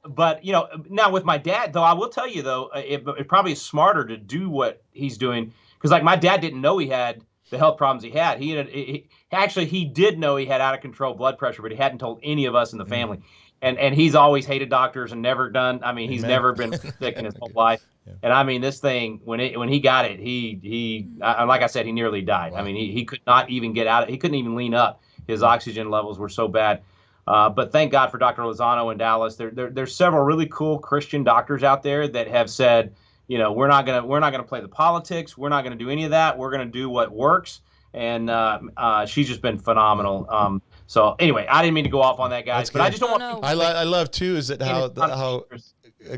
now with my dad though, I will tell you though, it probably is smarter to do what he's doing, because like my dad didn't know he had the health problems he had. He did know he had out of control blood pressure, but he hadn't told any of us in the family. And he's always hated doctors and never done. I mean, he's never been sick in his whole life. Yeah. And I mean, this thing when he got it, he like I said, he nearly died. Wow. I mean, he could not even get out. He couldn't even lean up. His oxygen levels were so bad. But thank God for Dr. Lozano in Dallas. There's several really cool Christian doctors out there that have said, we're not gonna play the politics. We're not gonna do any of that. We're gonna do what works. And she's just been phenomenal. So anyway, I didn't mean to go off on that, guys, but I just don't want. I love too is that how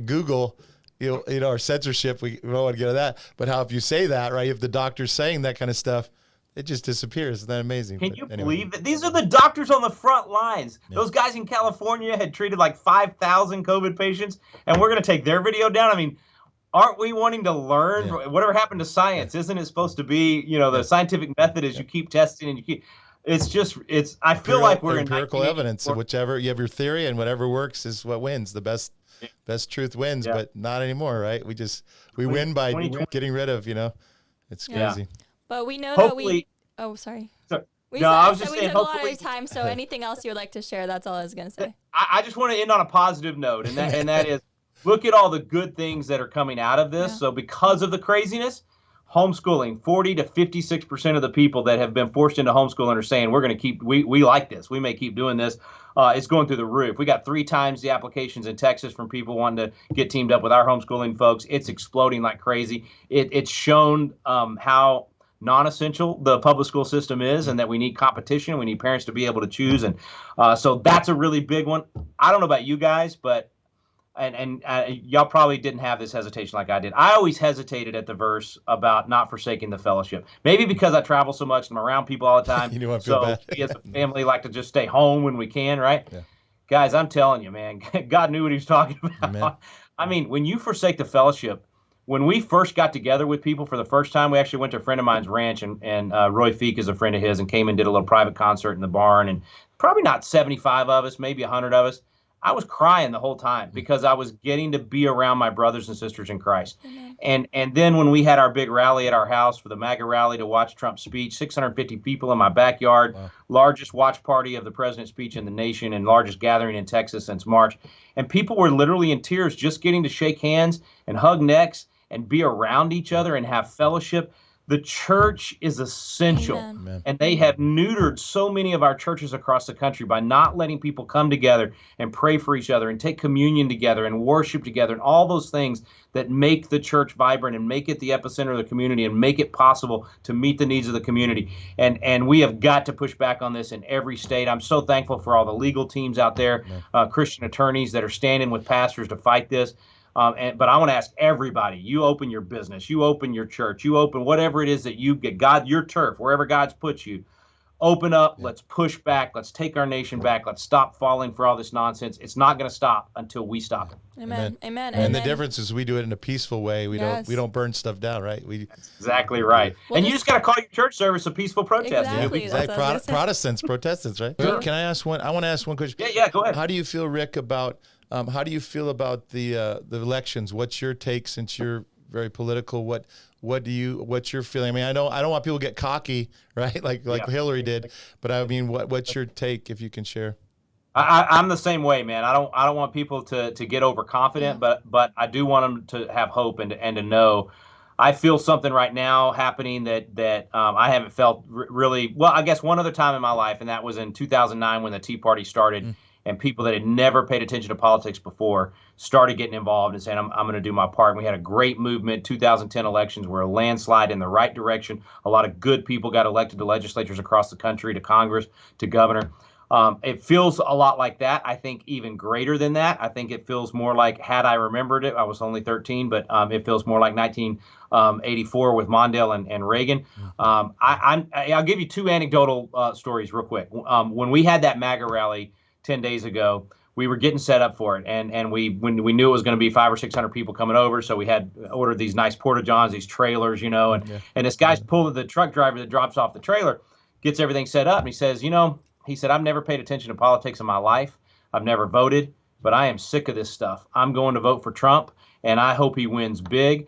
Google, or censorship. We don't want to get into that, but how if you say that, right, if the doctor's saying that kind of stuff, it just disappears. Isn't that amazing? Can you believe that these are the doctors on the front lines? Yeah. Those guys in California had treated like 5,000 COVID patients, and we're going to take their video down. I mean, aren't we wanting to learn? Whatever happened to science? Isn't it supposed to be, the scientific method is you keep testing and you keep. I feel like we're empirical evidence. Whichever you have your theory, and whatever works is what wins. The best truth wins, but not anymore, right? We win by getting rid of, it's crazy. But we know hopefully, that we. Oh, sorry. I was just saying. We took a lot of your time. So anything else you would like to share? That's all I was gonna say. I just want to end on a positive note, and that is, look at all the good things that are coming out of this. Yeah. So because of the craziness, homeschooling, 40 to 56% of the people that have been forced into homeschooling are saying we're going to keep. We like this. We may keep doing this. It's going through the roof. We got 3 times the applications in Texas from people wanting to get teamed up with our homeschooling folks. It's exploding like crazy. It's shown how non-essential the public school system is, and that we need competition. We need parents to be able to choose. And so that's a really big one. I don't know about you guys, but and y'all probably didn't have this hesitation like I did. I always hesitated at the verse about not forsaking the fellowship. Maybe because I travel so much and I'm around people all the time. So we as a family like to just stay home when we can, right? Yeah. Guys, I'm telling you, man, God knew what he was talking about. Amen. I mean, when you forsake the fellowship when we first got together with people for the first time, we actually went to a friend of mine's ranch, and Roy Feek is a friend of his, and came and did a little private concert in the barn, and probably not 75 of us, maybe 100 of us. I was crying the whole time because I was getting to be around my brothers and sisters in Christ. And then when we had our big rally at our house for the MAGA rally to watch Trump's speech, 650 people in my backyard, largest watch party of the president's speech in the nation, and largest gathering in Texas since March. And people were literally in tears just getting to shake hands and hug necks and be around each other and have fellowship. The church is essential. Amen. And they have neutered so many of our churches across the country by not letting people come together and pray for each other and take communion together and worship together and all those things that make the church vibrant and make it the epicenter of the community and make it possible to meet the needs of the community. And we have got to push back on this in every state. I'm so thankful for all the legal teams out there, Christian attorneys that are standing with pastors to fight this. But I want to ask everybody, you open your business, you open your church, you open whatever it is that you get, God, your turf, wherever God's put you, open up, let's push back, let's take our nation back, let's stop falling for all this nonsense. It's not going to stop until we stop it. Amen. Amen. And the difference is we do it in a peaceful way. We don't burn stuff down, right? That's exactly right. Well, and you just got to call your church service a peaceful protest. Exactly. Protestants, right? Sure. Can I ask one? I want to ask one question. Yeah, go ahead. How do you feel, Rick, about the elections? What's your take, since you're very political? What's your feeling? I mean, I don't want people to get cocky, right? Like Hillary did, but I mean, what's your take, if you can share? I'm the same way, man. I don't want people to get overconfident, but I do want them to have hope and to know. I feel something right now happening that I haven't felt really well. I guess one other time in my life, and that was in 2009 when the Tea Party started. And people that had never paid attention to politics before started getting involved and saying, I'm going to do my part. And we had a great movement. 2010 elections were a landslide in the right direction. A lot of good people got elected to legislatures across the country, to Congress, to governor. It feels a lot like that. I think even greater than that. I think it feels more like, had I remembered it, I was only 13, but it feels more like 1984 with Mondale and Reagan. I'll give you two anecdotal stories real quick. When we had that MAGA rally 10 days ago, we were getting set up for it, and when we knew it was going to be 500 or 600 people coming over, so we had ordered these nice porta-johns, these trailers, and this guy's pulling, the truck driver that drops off the trailer gets everything set up, and he says, he said, I've never paid attention to politics in my life, I've never voted, but I am sick of this stuff. I'm going to vote for Trump, and I hope he wins big.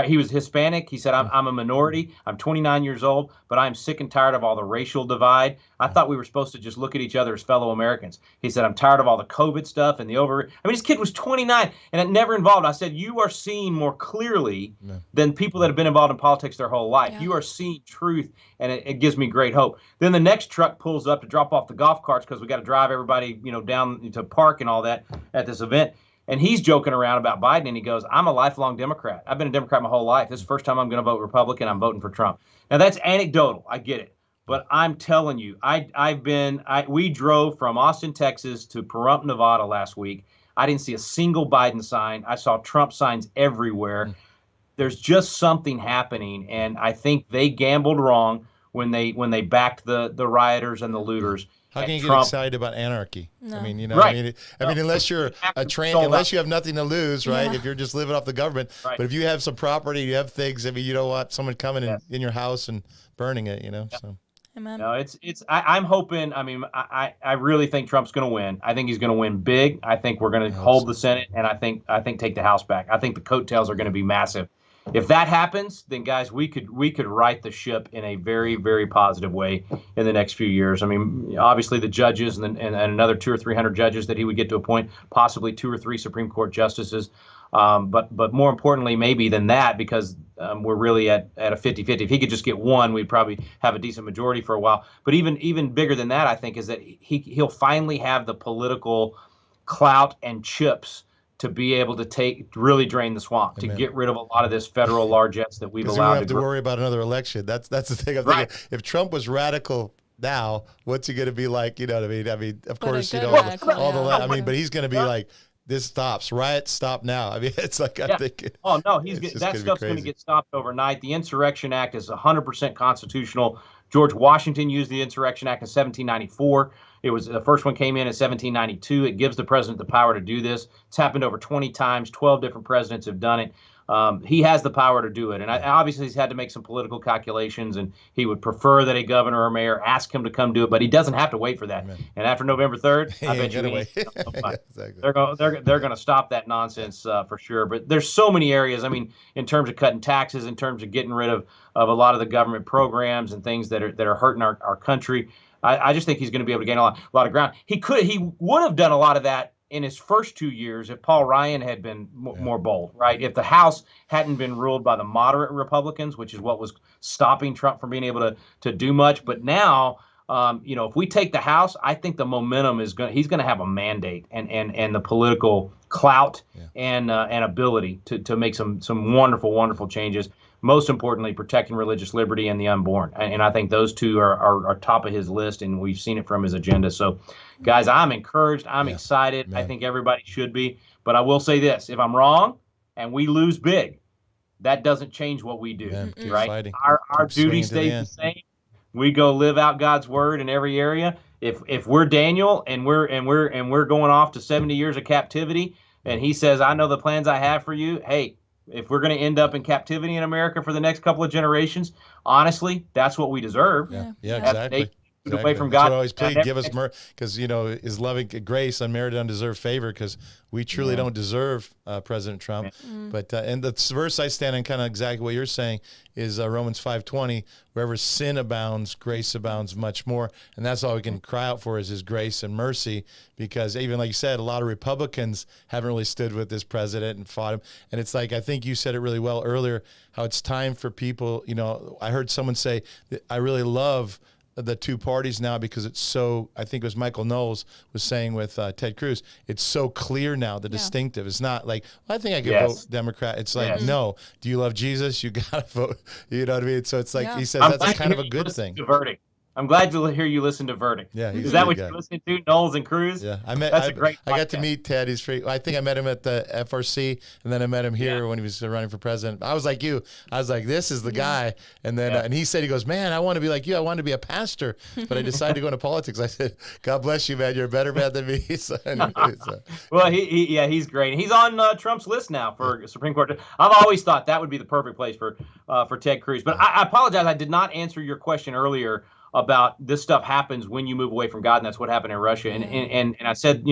He was Hispanic. He said, I'm a minority. I'm 29 years old, but I'm sick and tired of all the racial divide. I thought we were supposed to just look at each other as fellow Americans. He said, I'm tired of all the COVID stuff and this kid was 29 and it never involved. I said, you are seeing more clearly than people that have been involved in politics their whole life. Yeah. You are seeing truth, and it gives me great hope. Then the next truck pulls up to drop off the golf carts because we got to drive everybody, down to park and all that at this event. And he's joking around about Biden, and he goes, I'm a lifelong Democrat. I've been a Democrat my whole life. This is the first time I'm going to vote Republican. I'm voting for Trump. Now, that's anecdotal. I get it. But I'm telling you, we drove from Austin, Texas to Pahrump, Nevada last week. I didn't see a single Biden sign. I saw Trump signs everywhere. There's just something happening, and I think they gambled wrong when they backed the rioters and the looters. How can you Trump get excited about anarchy? No. I mean, Right. Unless you're unless you have nothing to lose, right? If you're just living off the government. Right. But if you have some property, you have things, you don't want someone coming in your house and burning it, So. Amen. No, I'm hoping. I mean, I really think Trump's going to win. I think he's going to win big. I think we're going to hold the Senate, and I think take the House back. I think the coattails are going to be massive. If that happens, then guys, we could right the ship in a very, very positive way in the next few years. I mean, obviously the judges and another 200 or 300 judges that he would get to appoint, possibly 2 or 3 Supreme Court justices. But more importantly, maybe than that, because we're really at a 50-50. If he could just get one, we'd probably have a decent majority for a while. But even bigger than that, I think, is that he'll finally have the political clout and chips to be able to really drain the swamp, to get rid of a lot of this federal largesse that we've allowed. We don't have to worry about another election. That's the thing. I'm thinking, if Trump was radical now, what's he going to be like? You know what I mean? I mean, of course, but he's going to be like, this stops. Riots stop now. I mean, it's like, I'm thinking. Oh, no, that stuff's going to get stopped overnight. The Insurrection Act is 100% constitutional. George Washington used the Insurrection Act in 1794. It was the first one came in 1792. It gives the president the power to do this. It's happened over 20 times. 12 different presidents have done it. he has the power to do it. And obviously he's had to make some political calculations, and he would prefer that a governor or mayor ask him to come do it, but he doesn't have to wait for that. Amen. And after November 3rd, I bet you Yeah, exactly. they're going to stop that nonsense for sure. But there's so many areas. I mean, in terms of cutting taxes, in terms of getting rid of a lot of the government programs and things that are hurting our country. I just think he's going to be able to gain a lot of ground. He would have done a lot of that in his first 2 years if Paul Ryan had been more bold, right? If the House hadn't been ruled by the moderate Republicans, which is what was stopping Trump from being able to do much. But now, if we take the House, I think the momentum he's going to have a mandate and the political clout and ability to make some wonderful, wonderful changes. Most importantly, protecting religious liberty and the unborn. And I think those two are top of his list, and we've seen it from his agenda. So, guys, I'm encouraged. I'm excited. Man. I think everybody should be. But I will say this. If I'm wrong and we lose big, that doesn't change what we do, right? Fighting. Our duty stays the same. We go live out God's word in every area. If we're Daniel and we're going off to 70 years of captivity, and he says, "I know the plans I have for you," hey, if we're going to end up in captivity in America for the next couple of generations, honestly, that's what we deserve. Yeah, exactly. Away from That's God. what I always plead, give us mercy, because His loving grace, unmerited, undeserved favor, because we truly don't deserve President Trump. But and the verse I stand on, kind of exactly what you're saying, is Romans 5:20. Wherever sin abounds, grace abounds much more, and that's all we can cry out for is His grace and mercy. Because even like you said, a lot of Republicans haven't really stood with this president and fought him. And it's like, I think you said it really well earlier, how it's time for people. I heard someone say that I really love the two parties now, because it's so, I think it was Michael Knowles was saying with Ted Cruz, it's so clear now, the distinctive. It's not like, well, I think I could vote Democrat. It's like, no, do you love Jesus? You got to vote. You know what I mean? So it's like, he says that's kind of a good thing. The verdict. I'm glad to hear you listen to Verdict. Yeah, is that what you're listening to, Knowles and Cruz? Yeah, I got to meet Ted. He's free. I think I met him at the FRC, and then I met him here when he was running for president. I was like you. I was like, this is the guy. And then and he said, he goes, man, I want to be like you. I want to be a pastor, but I decided to go into politics. I said, God bless you, man. You're a better man than me. So anyway, well, he's great. He's on Trump's list now for Supreme Court. I've always thought that would be the perfect place for Ted Cruz. But I apologize. I did not answer your question earlier about this stuff happens when you move away from God, and that's what happened in Russia. And I said,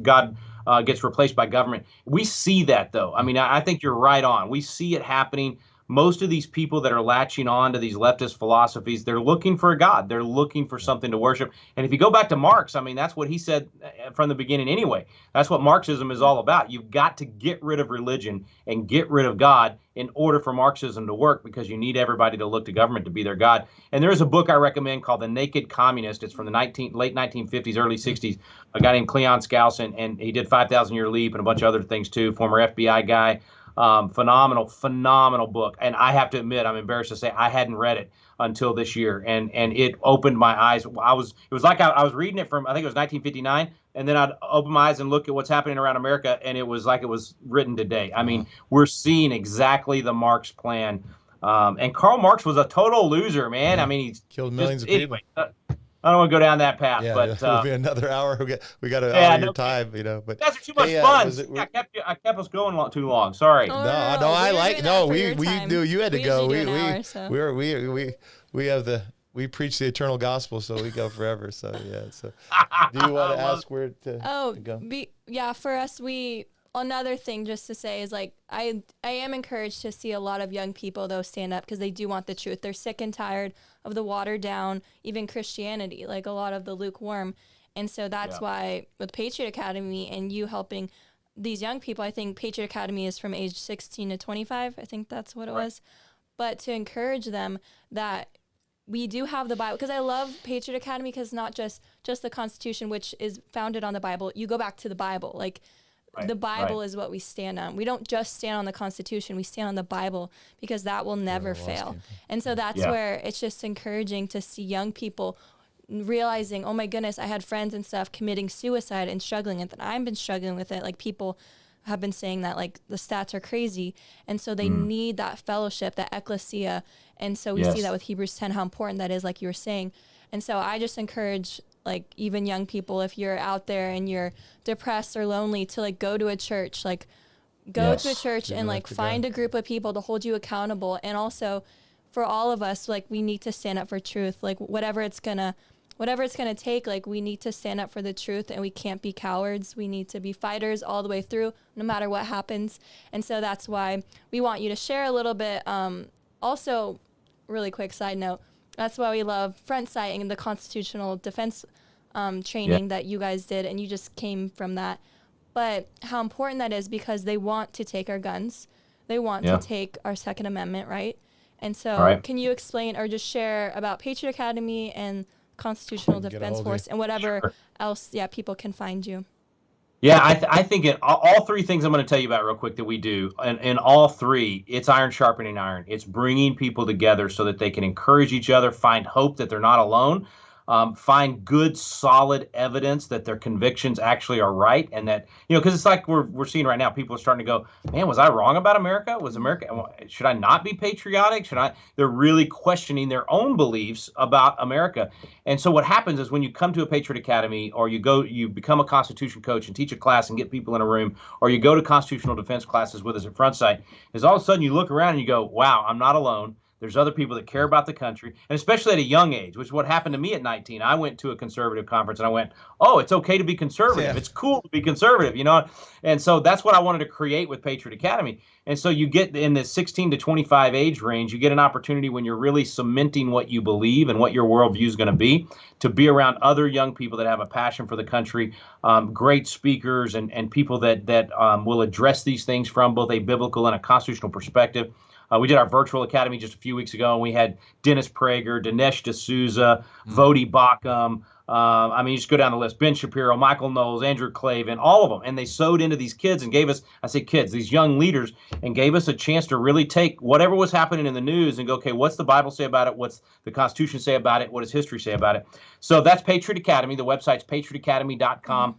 God gets replaced by government. We see that, though. I mean, I think you're right on. We see it happening. Most of these people that are latching on to these leftist philosophies, they're looking for a God. They're looking for something to worship. And if you go back to Marx, I mean, that's what he said from the beginning anyway. That's what Marxism is all about. You've got to get rid of religion and get rid of God in order for Marxism to work, because you need everybody to look to government to be their God. And there is a book I recommend called The Naked Communist. It's from the late 1950s, early 60s. A guy named Cleon Skousen, and he did 5,000 Year Leap and a bunch of other things too, former FBI guy. Phenomenal book. And I have to admit, I'm embarrassed to say I hadn't read it until this year. And it opened my eyes. It was like I was reading it from, I think it was 1959. And then I'd open my eyes and look at what's happening around America. And it was like it was written today. I mean, we're seeing exactly the Marx plan. And Karl Marx was a total loser, man. I mean, he's killed millions of people. I don't want to go down that path, but it'll be another hour. We got an hour of your time, But that's too much fun. I kept us going too long. Sorry. No, I like we do. You had to go. We preach the eternal gospel, so we go forever. So yeah. So do you want to ask where to go? For us, another thing just to say is, like, I am encouraged to see a lot of young people, though, stand up, because they do want the truth. They're sick and tired of the watered down, even Christianity, like a lot of the lukewarm. And so that's why with Patriot Academy and you helping these young people, I think Patriot Academy is from age 16 to 25. I think that's what it was. But to encourage them that we do have the Bible, because I love Patriot Academy, because not just the Constitution, which is founded on the Bible. You go back to the Bible, like, the Bible is what we stand on. We don't just stand on the Constitution. We stand on the Bible, because that will never fail. And so that's where it's just encouraging to see young people realizing, oh my goodness, I had friends and stuff committing suicide and struggling, and I've been struggling with it. Like, people have been saying that, like, the stats are crazy. And so they need that fellowship, that ecclesia. And so we see that with Hebrews 10, how important that is, like you were saying. And so I just encourage, like, even young people, if you're out there and you're depressed or lonely, to, like, go to a church, like, go Yes. to a church and like find a group of people to hold you accountable. And also for all of us, like we need to stand up for truth, like whatever it's gonna take, like we need to stand up for the truth, and we can't be cowards. We need to be fighters all the way through, no matter what happens. And so that's why we want you to share a little bit. Also, really quick side note, that's why we love Front Sight and the constitutional defense training that you guys did, and you just came from that. But how important that is, because they want to take our guns. They want to take our Second Amendment, right? And so can you explain or just share about Patriot Academy and Constitutional Defense Force and whatever else, people can find you? Yeah, I think all three things I'm going to tell you about real quick that we do, and in all three, it's iron sharpening iron. It's bringing people together so that they can encourage each other, find hope that they're not alone, find good, solid evidence that their convictions actually are right, and that, because it's like we're seeing right now, people are starting to go, man, was I wrong about America? Should I not be patriotic? They're really questioning their own beliefs about America. And so what happens is when you come to a Patriot Academy, or you become a Constitution coach and teach a class and get people in a room, or you go to constitutional defense classes with us at Front Sight, is all of a sudden you look around and you go, wow, I'm not alone. There's other people that care about the country, and especially at a young age, which is what happened to me at 19. I went to a conservative conference and I went, oh, it's okay to be conservative. Yeah. It's cool to be conservative, And so that's what I wanted to create with Patriot Academy. And so you get in the 16 to 25 age range, you get an opportunity when you're really cementing what you believe and what your worldview is going to be around other young people that have a passion for the country, great speakers and people that will address these things from both a biblical and a constitutional perspective. We did our virtual academy just a few weeks ago, and we had Dennis Prager, Dinesh D'Souza, Vodi Bakum. You just go down the list: Ben Shapiro, Michael Knowles, Andrew Clavin, all of them. And they sewed into these kids and gave us, I say kids, these young leaders, and gave us a chance to really take whatever was happening in the news and go, okay, what's the Bible say about it? What's the Constitution say about it? What does history say about it? So that's Patriot Academy. The website's patriotacademy.com.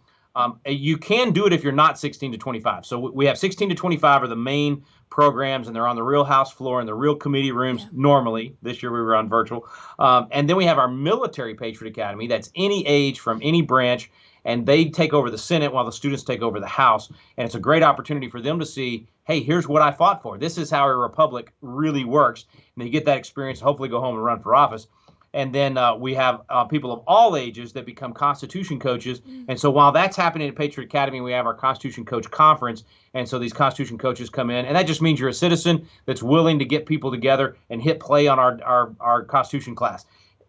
You can do it if you're not 16 to 25. So we have 16 to 25 are the main programs, and they're on the real house floor in the real committee rooms normally. This year we were on virtual. And then we have our military Patriot Academy. That's any age from any branch, and they take over the Senate while the students take over the House. And it's a great opportunity for them to see, hey, here's what I fought for. This is how a republic really works. And they get that experience, hopefully go home and run for office. And then we have people of all ages that become Constitution coaches. And so while that's happening at Patriot Academy, we have our Constitution Coach Conference. And so these Constitution coaches come in. And that just means you're a citizen that's willing to get people together and hit play on our Constitution class.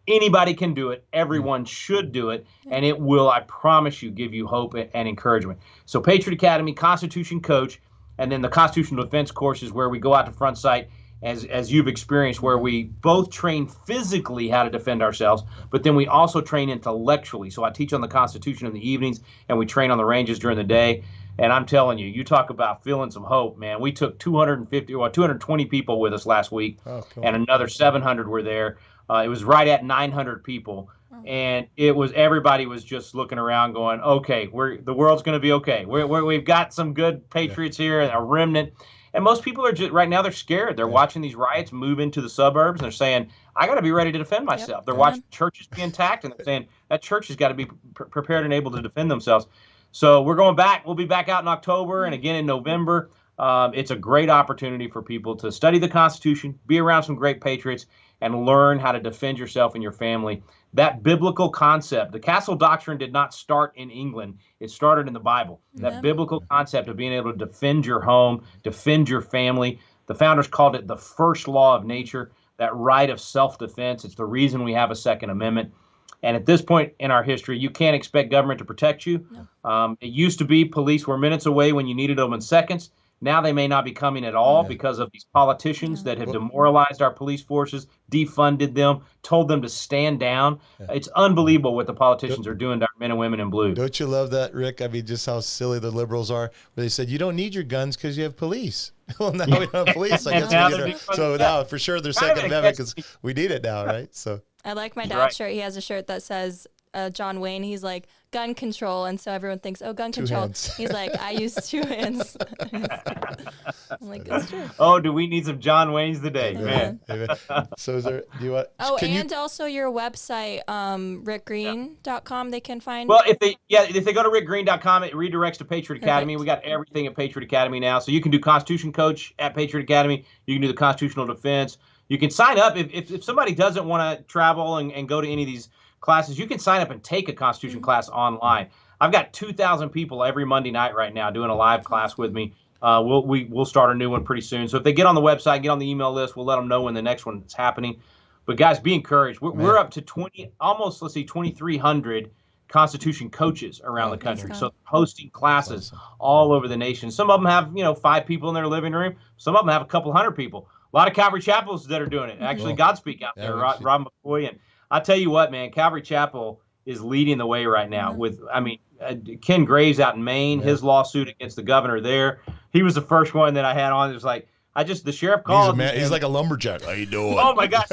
Anybody can do it. Everyone should do it. And it will, I promise you, give you hope and encouragement. So Patriot Academy, Constitution Coach, and then the Constitutional Defense course is where we go out to Front Sight, as you've experienced, where we both train physically how to defend ourselves, but then we also train intellectually. So I teach on the Constitution in the evenings, and we train on the ranges during the day. And I'm telling you, you talk about feeling some hope, man. We took 220 people with us last week, and another 700 were there. It was right at 900 people. And everybody was just looking around going, okay, the world's going to be okay. We've got some good patriots here, and a remnant. And most people are just, right now, they're scared. They're watching these riots move into the suburbs, and they're saying, I got to be ready to defend myself. They're watching churches be attacked, and they're saying that church has got to be prepared and able to defend themselves. So we're going back. We'll be back out in October and again in November. It's a great opportunity for people to study the Constitution, be around some great patriots, and learn how to defend yourself and your family. That biblical concept, the castle doctrine did not start in England. It started in the Bible. That biblical concept of being able to defend your home, defend your family. The founders called it the first law of nature, that right of self-defense. It's the reason we have a Second Amendment. And at this point in our history, you can't expect government to protect you. It used to be police were minutes away when you needed them in seconds. Now they may not be coming at all because of these politicians that have demoralized our police forces, defunded them, told them to stand down. It's unbelievable what the politicians are doing to our men and women in blue. Don't you love that, Rick? I mean, just how silly the liberals are, where they said, you don't need your guns because you have police. Well, now we don't have police. I guess so now for sure there's Second Amendment because we need it now, right? So I like my dad's shirt. He has a shirt that says, John Wayne, he's like, gun control. And so everyone thinks, oh, gun Two control. hands. He's like, I use 2 hands. I'm like, it's true. Oh, do we need some John Waynes today, Amen. man? Amen. So is there, do you want, Oh, can and you, also your website, rickgreen.com, they can find. Well, if they go to rickgreen.com, it redirects to Patriot Academy. Perfect. We got everything at Patriot Academy now. So you can do Constitution Coach at Patriot Academy. You can do the Constitutional Defense. You can sign up. If somebody doesn't want to travel and go to any of these classes, you can sign up and take a Constitution class online. I've got 2,000 people every Monday night right now doing a live class with me. We'll start a new one pretty soon. So if they get on the website, get on the email list, we'll let them know when the next one is happening. But guys, be encouraged. We're up to 2,300 Constitution coaches around the country. So hosting classes all over the nation. Some of them have 5 people in their living room. Some of them have a couple hundred people. A lot of Calvary Chapels that are doing it. Actually, Godspeak out there, Rob McCoy. And I tell you what, man, Calvary Chapel is leading the way right now. With Ken Graves out in Maine, his lawsuit against the governor there. He was the first one that I had on. It was like, the sheriff called. He's like a lumberjack. How you doing? Oh my gosh.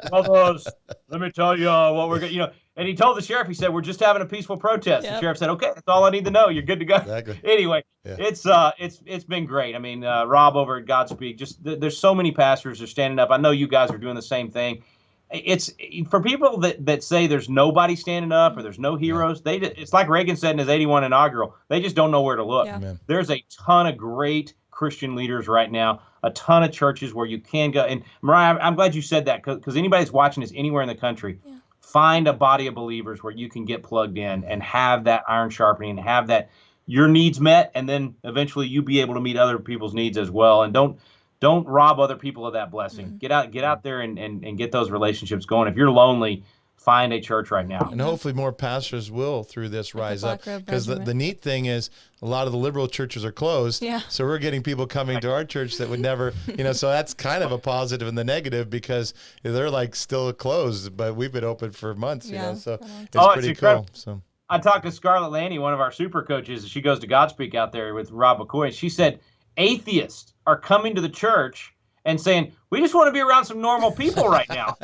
Brothers, let me tell you what we're going and he told the sheriff, he said, we're just having a peaceful protest. The sheriff said, okay, that's all I need to know. You're good to go. Exactly. Anyway, it's been great. I mean, Rob over at Godspeak, there's so many pastors are standing up. I know you guys are doing the same thing. It's for people that say there's nobody standing up or there's no heroes. It's like Reagan said in his 81 inaugural. They just don't know where to look. Yeah. There's a ton of great Christian leaders right now, a ton of churches where you can go. And Mariah, I'm glad you said that because anybody that's watching this anywhere in the country, find a body of believers where you can get plugged in and have that iron sharpening and have that your needs met, and then eventually you be able to meet other people's needs as well. And don't rob other people of that blessing. Get out there and get those relationships going. If you're lonely, find a church right now. And hopefully more pastors will, through this, rise up. Because the neat thing is, a lot of the liberal churches are closed. Yeah. So we're getting people coming to our church that would never, so that's kind of a positive and the negative because they're like still closed, but we've been open for months, so it's pretty cool. So I talked to Scarlett Lanny, one of our super coaches. She goes to Godspeak out there with Rob McCoy. She said atheists are coming to the church and saying, we just want to be around some normal people right now.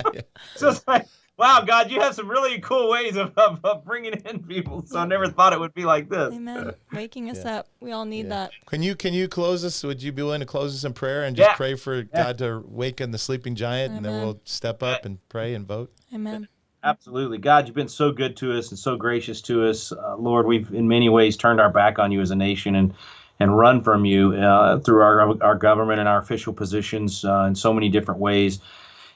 So it's like, wow, God, you have some really cool ways of bringing in people. So I never thought it would be like this. Amen. Waking us up. We all need that. Can you close us? Would you be willing to close us in prayer and just pray for God to waken the sleeping giant, and then we'll step up and pray and vote? Amen. Absolutely. God, you've been so good to us and so gracious to us. Lord, we've in many ways turned our back on you as a nation and run from you through our government and our official positions in so many different ways.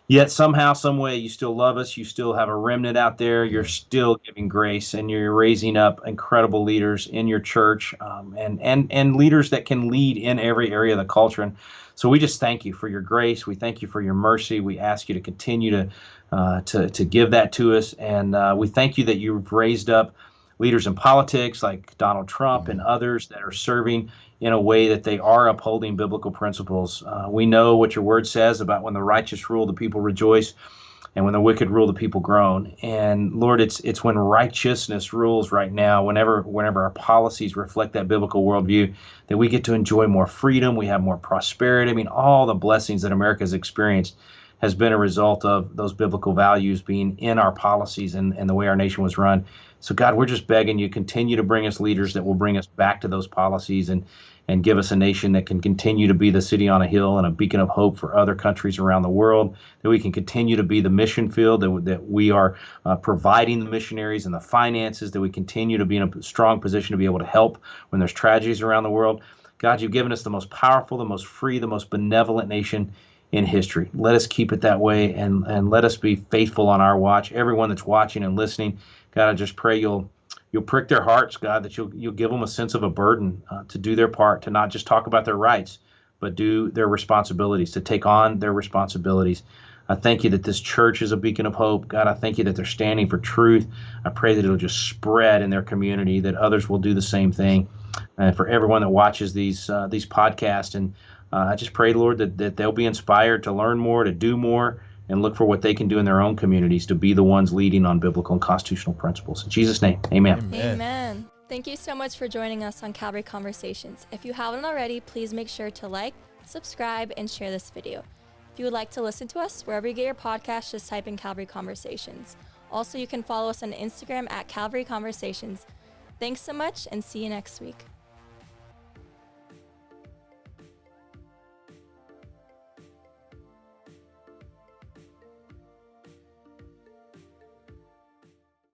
Yet somehow, some way, you still love us. You still have a remnant out there. You're still giving grace, and you're raising up incredible leaders in your church, and leaders that can lead in every area of the culture. And so we just thank you for your grace. We thank you for your mercy. We ask you to continue to give that to us, and we thank you that you've raised up leaders in politics like Donald Trump and others that are serving in a way that they are upholding biblical principles. We know what your word says about when the righteous rule, the people rejoice, and when the wicked rule, the people groan. And Lord, it's when righteousness rules right now, whenever our policies reflect that biblical worldview, that we get to enjoy more freedom, we have more prosperity. I mean, all the blessings that America has experienced has been a result of those biblical values being in our policies and the way our nation was run. So God, we're just begging you, continue to bring us leaders that will bring us back to those policies and give us a nation that can continue to be the city on a hill and a beacon of hope for other countries around the world, that we can continue to be the mission field, that we are providing the missionaries and the finances, that we continue to be in a strong position to be able to help when there's tragedies around the world. God, you've given us the most powerful, the most free, the most benevolent nation in history. Let us keep it that way, and let us be faithful on our watch. Everyone that's watching and listening, God, I just pray you'll prick their hearts, God, that you'll give them a sense of a burden to do their part, to not just talk about their rights, but do their responsibilities, to take on their responsibilities. I thank you that this church is a beacon of hope. God, I thank you that they're standing for truth. I pray that it'll just spread in their community, that others will do the same thing. And for everyone that watches these podcasts, and I just pray, Lord, that they'll be inspired to learn more, to do more, and look for what they can do in their own communities to be the ones leading on biblical and constitutional principles. In Jesus' name, amen. Amen. Thank you so much for joining us on Calvary Conversations. If you haven't already, please make sure to like, subscribe, and share this video. If you would like to listen to us, wherever you get your podcasts, just type in Calvary Conversations. Also, you can follow us on Instagram at Calvary Conversations. Thanks so much, and see you next week.